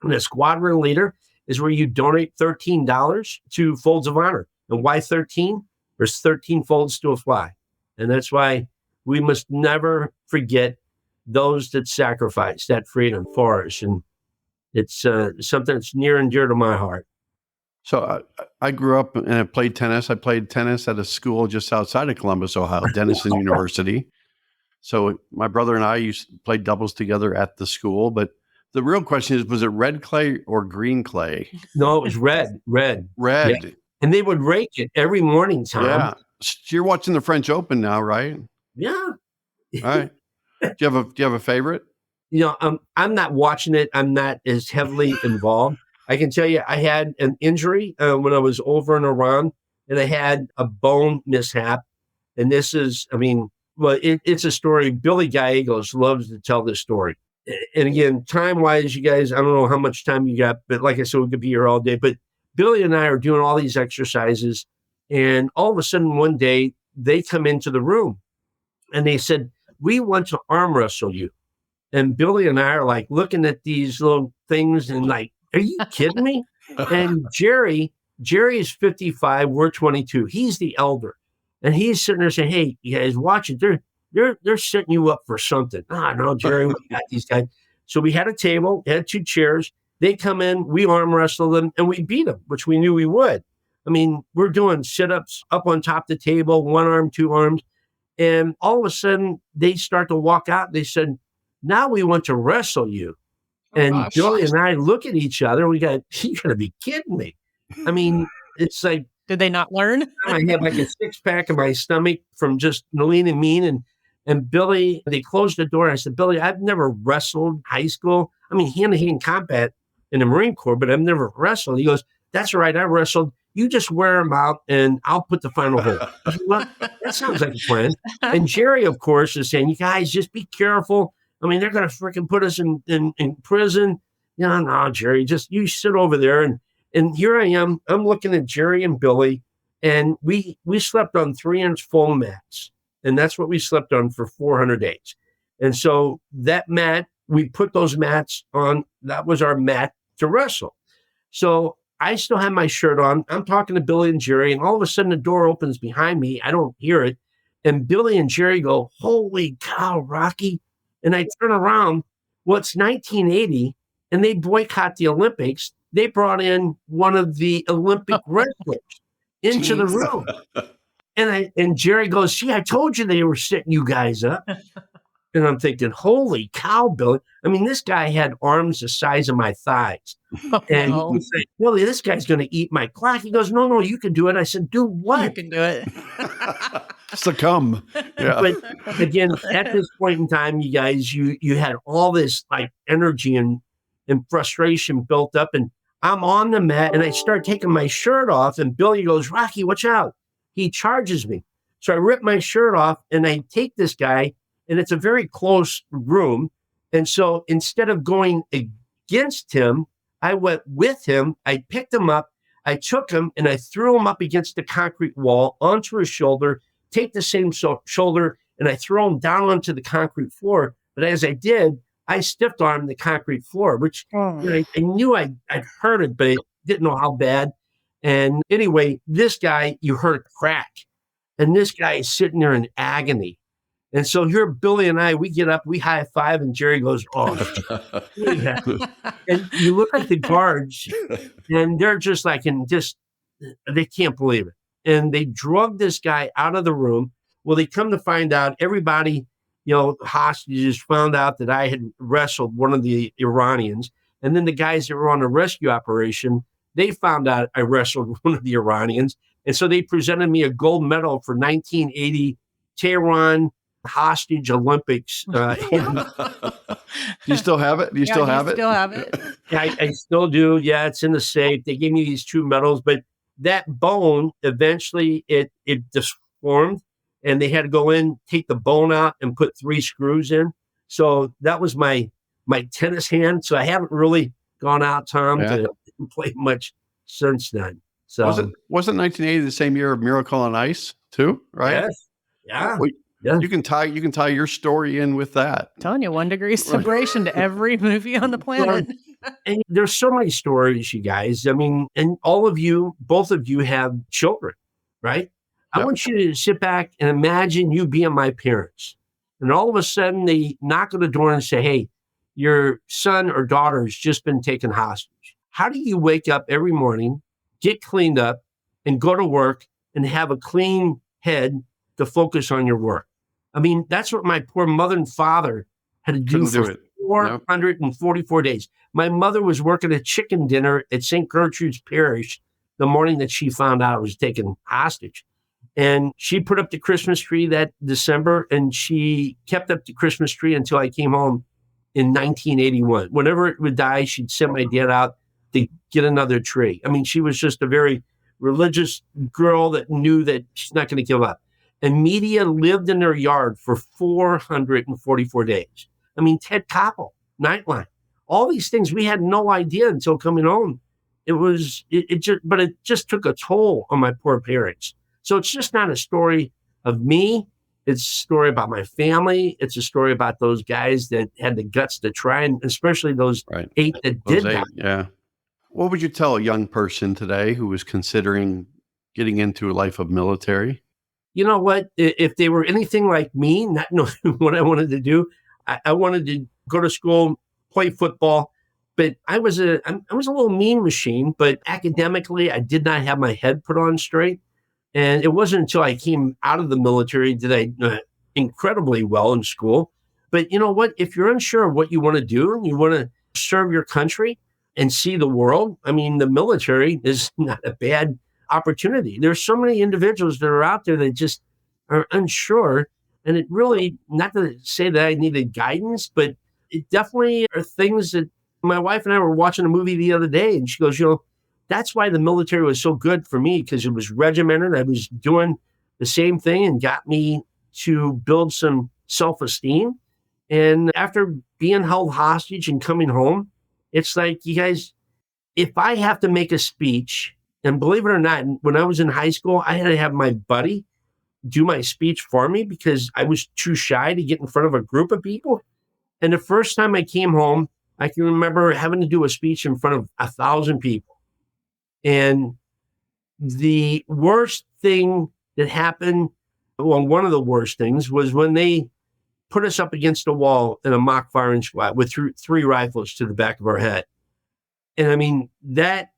And a squadron leader is where you donate $13 to Folds of Honor. And why 13? There's 13 folds to a fly. And that's why we must never forget those that sacrifice that freedom for us. And it's something that's near and dear to my heart. So I grew up and I played tennis. I played tennis at a school just outside of Columbus, Ohio, Denison University. So my brother and I used to play doubles together at the school. But the real question is, was it red clay or green clay? No, it was red. Red. Yeah. And they would rake it every morning, Tom. Yeah. You're watching the French Open now, right? Yeah. All right. Do you have a favorite? I'm not watching it. I'm not as heavily involved. I can tell you I had an injury when I was over in Iran, and I had a bone mishap. And this is, it's a story. Billy Gallegos loves to tell this story. And again, time-wise, you guys, I don't know how much time you got, but like I said, we could be here all day. But Billy and I are doing all these exercises, and all of a sudden one day, they come into the room, and they said, "We want to arm wrestle you." And Billy and I are like looking at these little things and like, are you kidding me? And Jerry is 55, we're 22. He's the elder. And he's sitting there saying, "Hey, you guys, watch it. They're setting you up for something." No, Jerry, we got these guys. So we had a table, had 2 chairs. They come in, we arm wrestle them, and we beat them, which we knew we would. We're doing sit-ups up on top of the table, 1 arm, 2 arms. And all of a sudden, they start to walk out. They said, "Now we want to wrestle you." And Jodi and I look at each other. You got to be kidding me. It's like, did they not learn? I had like a 6-pack in my stomach from just lean and mean. And Billy, they closed the door. I said, "Billy, I've never wrestled high school. Hand-to-hand combat in the Marine Corps, but I've never wrestled." He goes, "That's right. I wrestled. You just wear them out and I'll put the final hold." I said, "Well, that sounds like a plan." And Jerry, of course, is saying, "You guys just be careful. They're going to freaking put us in prison." No, Jerry, just you sit over there. And here I am. I'm looking at Jerry and Billy, and we slept on 3-inch foam mats. And that's what we slept on for 400 days. And so that mat, we put those mats on. That was our mat to wrestle. So I still have my shirt on. I'm talking to Billy and Jerry, and all of a sudden the door opens behind me. I don't hear it. And Billy and Jerry go, "Holy cow, Rocky." And I turn around. Well, it's 1980, and they boycott the Olympics. They brought in one of the Olympic wrestlers into the room. And Jerry goes, "See, I told you they were setting you guys up." And I'm thinking, holy cow, Billy. This guy had arms the size of my thighs. And he was like, "Billy, this guy's going to eat my clock." He goes, "No, you can do it." I said, "Do what?" You can do it. Succumb. Yeah. But again, at this point in time, you guys, you had all this like energy and frustration built up. And I'm on the mat and I start taking my shirt off. And Billy goes, "Rocky, watch out." He charges me. So I rip my shirt off and I take this guy, and it's a very close room. And so instead of going against him, I went with him. I picked him up. I took him and I threw him up against the concrete wall onto his shoulder, take the same shoulder, and I throw him down onto the concrete floor. But as I did, I stiff armed the concrete floor, which I knew I'd heard it, but I didn't know how bad. And anyway, this guy, you heard a crack. And this guy is sitting there in agony. And so here, Billy and I, we get up, we high five, and Jerry goes, "Oh." And you look at the guards, and they're just like, they can't believe it. And they drug this guy out of the room. Well, they come to find out, everybody, hostages found out that I had wrestled one of the Iranians. And then the guys that were on the rescue operation, they found out I wrestled one of the Iranians. And so they presented me a gold medal for 1980 Tehran hostage Olympics. Do you still have it? Do you still have it? Still have it. I still do. Yeah, it's in the safe. They gave me these 2 medals, but that bone, eventually it disformed, and they had to go in, take the bone out, and put 3 screws in. So that was my tennis hand. So I haven't really gone out, Tom, to play much since then. So wasn't 1980 the same year of Miracle on Ice too? Right? Yes. Yeah. Well, yeah. You can tie your story in with that. I'm telling you, 1 degree separation to every movie on the planet. And there's so many stories, you guys. And all of you, both of you have children, right? I want you to sit back and imagine you being my parents. And all of a sudden they knock on the door and say, hey, your son or daughter has just been taken hostage. How do you wake up every morning, get cleaned up, and go to work and have a clean head to focus on your work? I mean, that's what my poor mother and father had to do for 444 days. My mother was working a chicken dinner at St. Gertrude's Parish the morning that she found out I was taken hostage. And she put up the Christmas tree that December, and she kept up the Christmas tree until I came home in 1981. Whenever it would die, she'd send my dad out to get another tree. I mean, she was just a very religious girl that knew that she's not going to give up. And media lived in their yard for 444 days. I mean, Ted Koppel, Nightline, all these things we had no idea until coming home. It just took a toll on my poor parents. So it's just not a story of me. It's a story about my family. It's a story about those guys that had the guts to try, and especially those 8 that did that. Yeah. What would you tell a young person today who was considering getting into a life of military? You know what? If they were anything like me, not knowing what I wanted to do, I wanted to go to school, play football, but I was a little mean machine. But academically, I did not have my head put on straight. And it wasn't until I came out of the military that I incredibly well in school. But you know what? If you're unsure of what you want to do and you want to serve your country and see the world, I mean, the military is not a bad opportunity. There's so many individuals that are out there that just are unsure. And it really, not to say that I needed guidance, but it definitely are things that my wife and I were watching a movie the other day, and she goes, that's why the military was so good for me, because it was regimented. I was doing the same thing and got me to build some self-esteem. And after being held hostage and coming home, it's like, you guys, if I have to make a speech, and believe it or not, when I was in high school, I had to have my buddy do my speech for me because I was too shy to get in front of a group of people. And the first time I came home, I can remember having to do a speech in front of 1,000 people. And the worst thing that happened, well, one of the worst things was when they put us up against a wall in a mock firing squad with three rifles to the back of our head. And I mean, that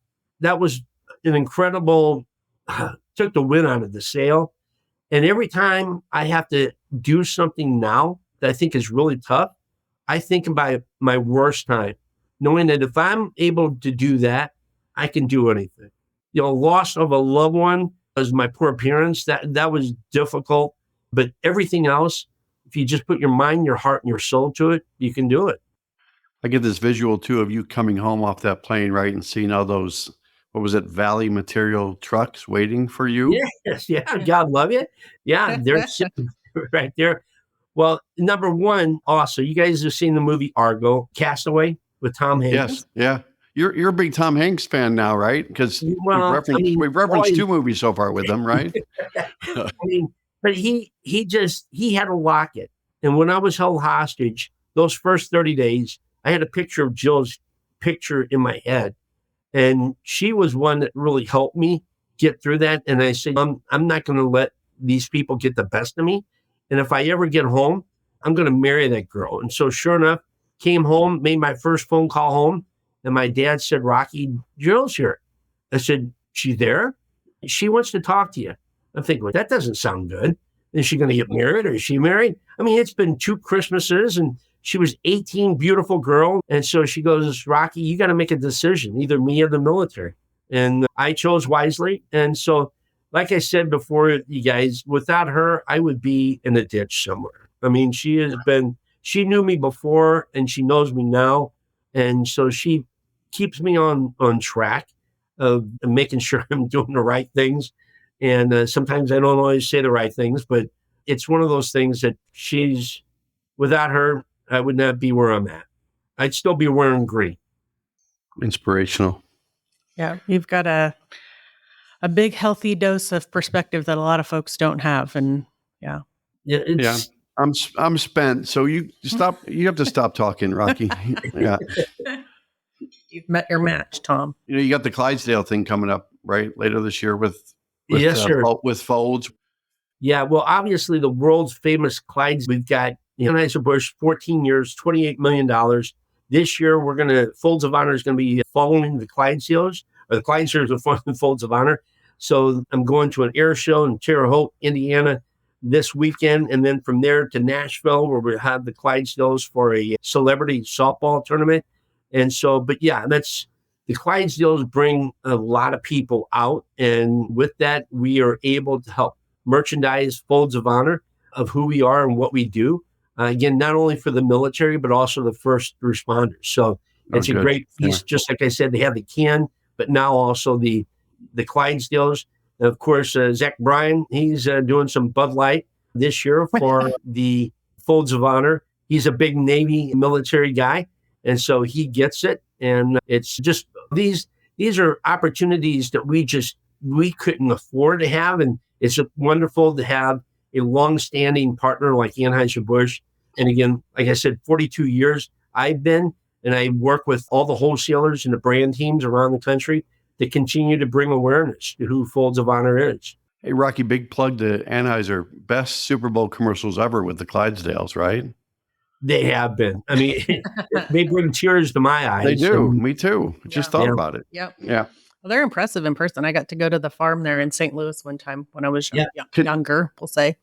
was an incredible, took the wind out of the sail. And every time I have to do something now that I think is really tough, I think about my worst time, knowing that if I'm able to do that, I can do anything. Loss of a loved one, as my poor parents, that was difficult. But everything else, if you just put your mind, your heart, and your soul to it, you can do it. I get this visual too of you coming home off that plane, right, and seeing all those, what was it, Valley material trucks waiting for you? Yes, yeah, God love you. Yeah, they're sitting right there. Well, number one, also, you guys have seen the movie Argo, Castaway with Tom Hanks. Yes, yeah. You're a big Tom Hanks fan now, right? Because we've referenced 2 movies so far with him, right? I mean, but he had a locket. And when I was held hostage, those first 30 days, I had a picture of Jill's picture in my head. And she was one that really helped me get through that. And I said, I'm not going to let these people get the best of me. And if I ever get home, I'm going to marry that girl. And so sure enough, came home, made my first phone call home. And my dad said, Rocky, Jill's here. I said, she's there? She wants to talk to you. I'm thinking, well, that doesn't sound good. Is she going to get married, or is she married? I mean, it's been 2 Christmases and she was 18, beautiful girl. And so she goes, Rocky, you got to make a decision, either me or the military. And I chose wisely. And so, like I said before, you guys, without her, I would be in a ditch somewhere. I mean, she knew me before and she knows me now. And so she keeps me on track of making sure I'm doing the right things. And sometimes I don't always say the right things, but it's one of those things that without her, I would not be where I'm at. I'd still be wearing green. Inspirational. Yeah, you've got a big, healthy dose of perspective that a lot of folks don't have. And yeah. I'm spent. So you have to stop talking, Rocky. Yeah. You've met your match, Tom. You got the Clydesdale thing coming up, right? Later this year with yes, sir. With Folds. Yeah. Well, obviously the world's famous Clydes, we've got Anheuser-Busch, 14 years, $28 million. This year, Folds of Honor is going to be following the Clydesdales, or the Clydesdales are following the Folds of Honor. So I'm going to an air show in Terre Haute, Indiana this weekend. And then from there to Nashville, where we have the Clydesdales for a celebrity softball tournament. And so, but yeah, the Clydesdales bring a lot of people out. And with that, we are able to help merchandise Folds of Honor of who we are and what we do. Again, not only for the military, but also the first responders. So it's a great piece. Yeah. Just like I said, they have the can, but now also the Clydesdales. And of course, Zach Bryan, he's doing some Bud Light this year for the Folds of Honor. He's a big Navy military guy, and so he gets it. And it's just these are opportunities that we couldn't afford to have. And it's wonderful to have a long-standing partner like Anheuser-Busch. And again, like I said, 42 years I've been, and I work with all the wholesalers and the brand teams around the country to continue to bring awareness to who Folds of Honor is. Hey, Rocky, big plug to Anheuser. Best Super Bowl commercials ever with the Clydesdales, right? They have been. I mean, they bring tears to my eyes. They do. So, me too. Just thought about it. Yep. Yeah. Well, they're impressive in person. I got to go to the farm there in St. Louis one time when I was younger, we'll say.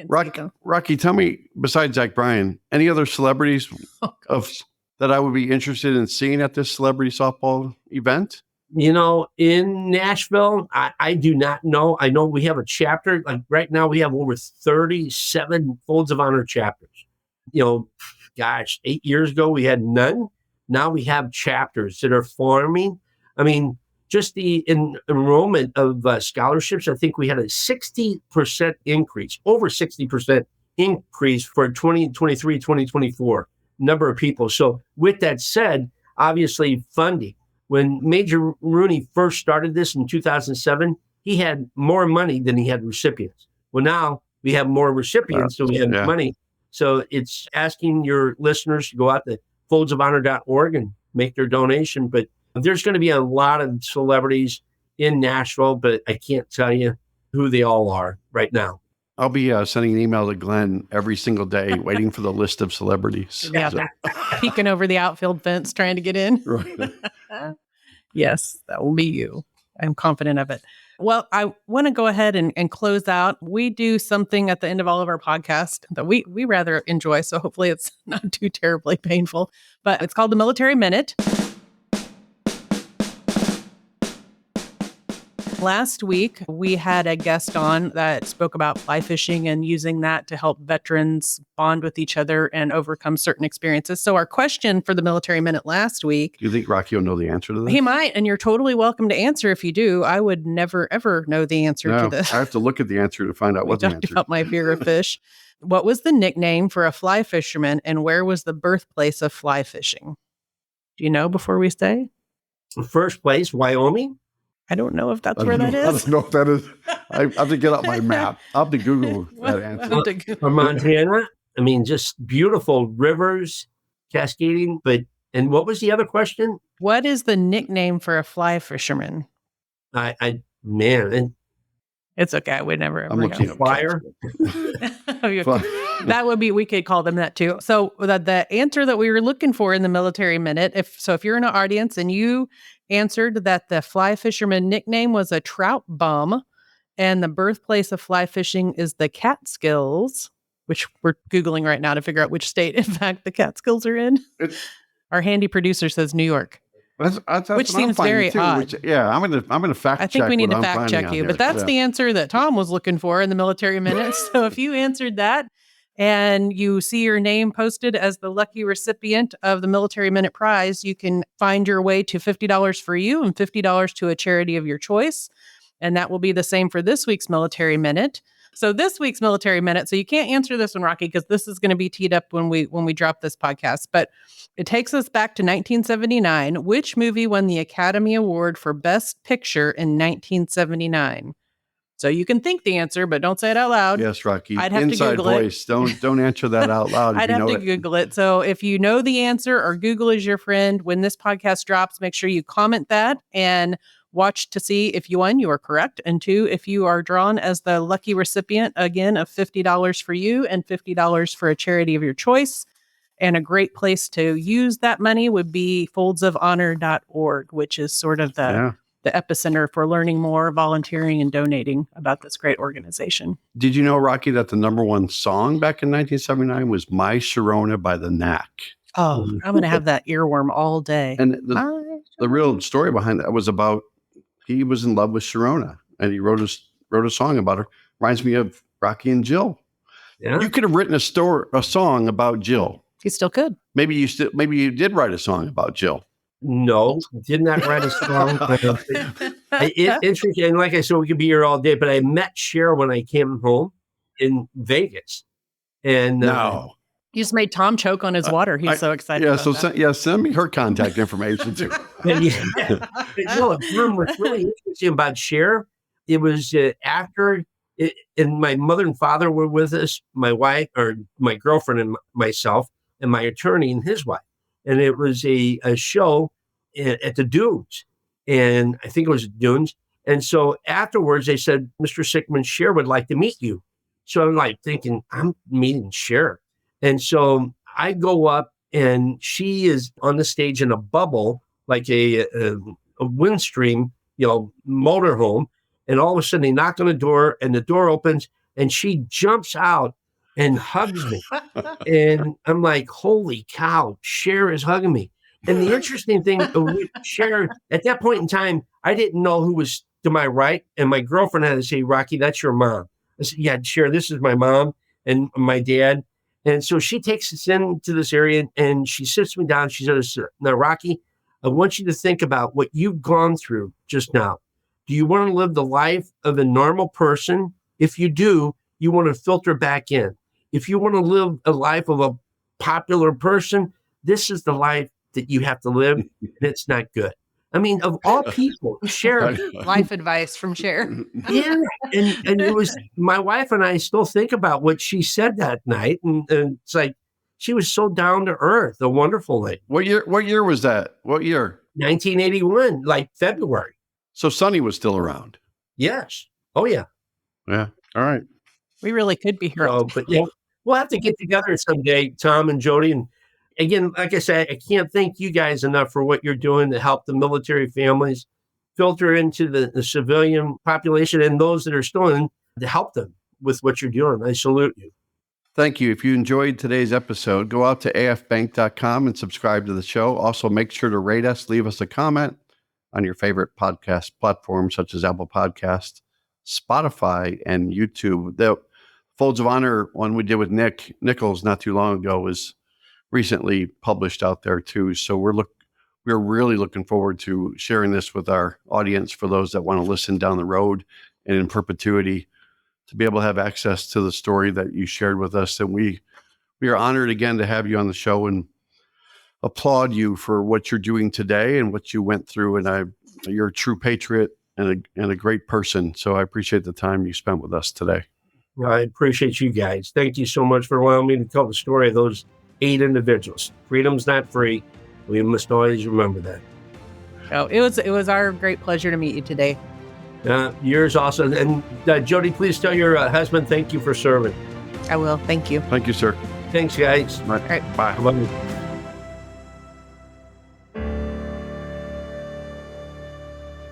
Rocky, tell me, besides Zach Bryan, any other celebrities that I would be interested in seeing at this celebrity softball event? In Nashville, I do not know. I know we have a chapter. Like right now, we have over 37 Folds of Honor chapters. 8 years ago, we had none. Now we have chapters that are forming. I mean, just the enrollment of scholarships, I think we had a 60% increase, over 60% increase for 2023, 2024 number of people. So with that said, obviously funding. When Major Rooney first started this in 2007, he had more money than he had recipients. Well, now we have more recipients than we have money. So it's asking your listeners to go out to foldsofhonor.org and make their donation. But there's going to be a lot of celebrities in Nashville, but I can't tell you who they all are right now. I'll be sending an email to Glenn every single day, waiting for the list of celebrities. Yeah, peeking over the outfield fence, trying to get in. Right. Yes, that will be you. I'm confident of it. Well, I want to go ahead and close out. We do something at the end of all of our podcasts that we rather enjoy, so hopefully it's not too terribly painful. But it's called the Military Minute. Last week, we had a guest on that spoke about fly fishing and using that to help veterans bond with each other and overcome certain experiences. So our question for the Military Minute last week... Do you think Rocky will know the answer to this? He might, and you're totally welcome to answer if you do. I would never, ever know the answer to this. I have to look at the answer to find out what the answer is. We talked about my fear of fish. What was the nickname for a fly fisherman, and where was the birthplace of fly fishing? Do you know before we say? First place, Wyoming. I don't know if that's where that is. I don't know if that is. I have to get out my map. I'll have to Google that answer. From Montana, I mean, just beautiful rivers, cascading. And what was the other question? What is the nickname for a fly fisherman? It's okay. I would never. I'm looking at flyer. That would be. We could call them that too. So the answer that we were looking for in the Military Minute. If you're in an audience and you answered that the fly fisherman nickname was a trout bum, and the birthplace of fly fishing is the Catskills, which we're Googling right now to figure out which state, in fact, the Catskills are in. Our handy producer says New York. That's which seems very odd. I'm gonna fact check. I think we need to fact check you, but that's the answer that Tom was looking for in the Military Minute. So if you answered that and you see your name posted as the lucky recipient of the Military Minute prize, you can find your way to $50 for you and $50 to a charity of your choice. And that will be the same for this week's Military Minute. So this week's Military Minute, so you can't answer this one, Rocky, because this is going to be teed up when we drop this podcast. But it takes us back to 1979. Which movie won the Academy Award for Best Picture in 1979? So you can think the answer, but don't say it out loud. Yes, Rocky. I'd have Inside to Google voice. it. Don't answer that out loud. I'd have to Google it. So if you know the answer or Google is your friend, when this podcast drops, make sure you comment that. And watch to see if you, one, you are correct, and two, if you are drawn as the lucky recipient, again, of $50 for you and $50 for a charity of your choice. And a great place to use that money would be foldsofhonor.org, which is sort of the epicenter for learning more, volunteering, and donating about this great organization. Did you know, Rocky, that the number one song back in 1979 was My Sharona by the Knack? Oh, I'm going to have that earworm all day. And the real story behind that was about he was in love with Sharona, and he wrote a song about her. Reminds me of Rocky and Jill. Yeah. You could have written a song about Jill. He still could. Maybe you did write a song about Jill. No, did not write a song. It's interesting. And like I said, we could be here all day, but I met Cher when I came home in Vegas. And No. You just made Tom choke on his water. He's so excited. Yeah, about that. send me her contact information too. What's really interesting about Cher, it was after, and my mother and father were with us, my wife, or my girlfriend and myself, and my attorney and his wife. And it was a show at the Dunes. And I think it was Dunes. And so afterwards, they said, Mr. Sickmann, Cher would like to meet you. So I'm like thinking, I'm meeting Cher. And so I go up, and she is on the stage in a bubble, like a windstream, motorhome. And all of a sudden, they knock on the door, and the door opens, and she jumps out and hugs me. And I'm like, holy cow, Cher is hugging me. And the interesting thing with Cher, at that point in time, I didn't know who was to my right. And my girlfriend had to say, Rocky, that's your mom. I said, yeah, Cher, this is my mom and my dad. And so she takes us into this area, and she sits me down. She says, now, Rocky, I want you to think about what you've gone through just now. Do you want to live the life of a normal person? If you do, you want to filter back in. If you want to live a life of a popular person, this is the life that you have to live, and it's not good. I mean, of all people, Cher. Life advice from Cher. Yeah. And it was, my wife and I still think about what she said that night. And it's like, she was so down to earth, a wonderful lady. What year was that? What year? 1981, like February. So Sonny was still around. Yes. Oh, yeah. Yeah. All right. We really could be here. But yeah, we'll have to get together someday, Tom and Jodi. And again, like I said, I can't thank you guys enough for what you're doing to help the military families filter into the civilian population and those that are still in, to help them with what you're doing. I salute you. Thank you. If you enjoyed today's episode, go out to afbank.com and subscribe to the show. Also, make sure to rate us, leave us a comment on your favorite podcast platforms such as Apple Podcasts, Spotify, and YouTube. The Folds of Honor one we did with Nick Nichols not too long ago was recently published out there too. So we're really looking forward to sharing this with our audience for those that want to listen down the road and in perpetuity, to be able to have access to the story that you shared with us. And we are honored again to have you on the show and applaud you for what you're doing today and what you went through. And you're a true patriot and a great person. So I appreciate the time you spent with us today. I appreciate you guys. Thank you so much for allowing me to tell the story of those 8 individuals. Freedom's not free. We must always remember that. Oh, it was our great pleasure to meet you today. Yours also. And Jodi, please tell your husband thank you for serving. I will. Thank you. Thank you, sir. Thanks, guys. All right. Bye. Bye.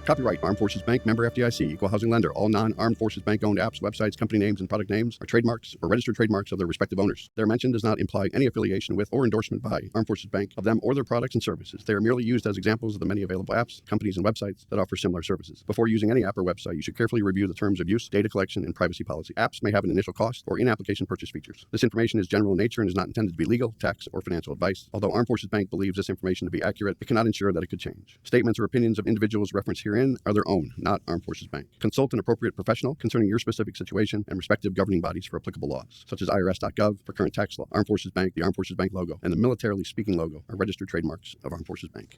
Copyright Armed Forces Bank, member FDIC, equal housing lender. All non-Armed Forces Bank owned apps, websites, company names, and product names are trademarks or registered trademarks of their respective owners. Their mention does not imply any affiliation with or endorsement by Armed Forces Bank of them or their products and services. They are merely used as examples of the many available apps, companies, and websites that offer similar services. Before using any app or website, you should carefully review the terms of use, data collection, and privacy policy. Apps may have an initial cost or in-application purchase features. This information is general in nature and is not intended to be legal, tax, or financial advice. Although Armed Forces Bank believes this information to be accurate, it cannot ensure that it could change. Statements or opinions of individuals referenced herein are their own, not Armed Forces Bank. Consult an appropriate professional concerning your specific situation and respective governing bodies for applicable laws, such as irs.gov for current tax law. Armed Forces Bank, the Armed Forces Bank logo, and the Militarily Speaking logo are registered trademarks of Armed Forces Bank.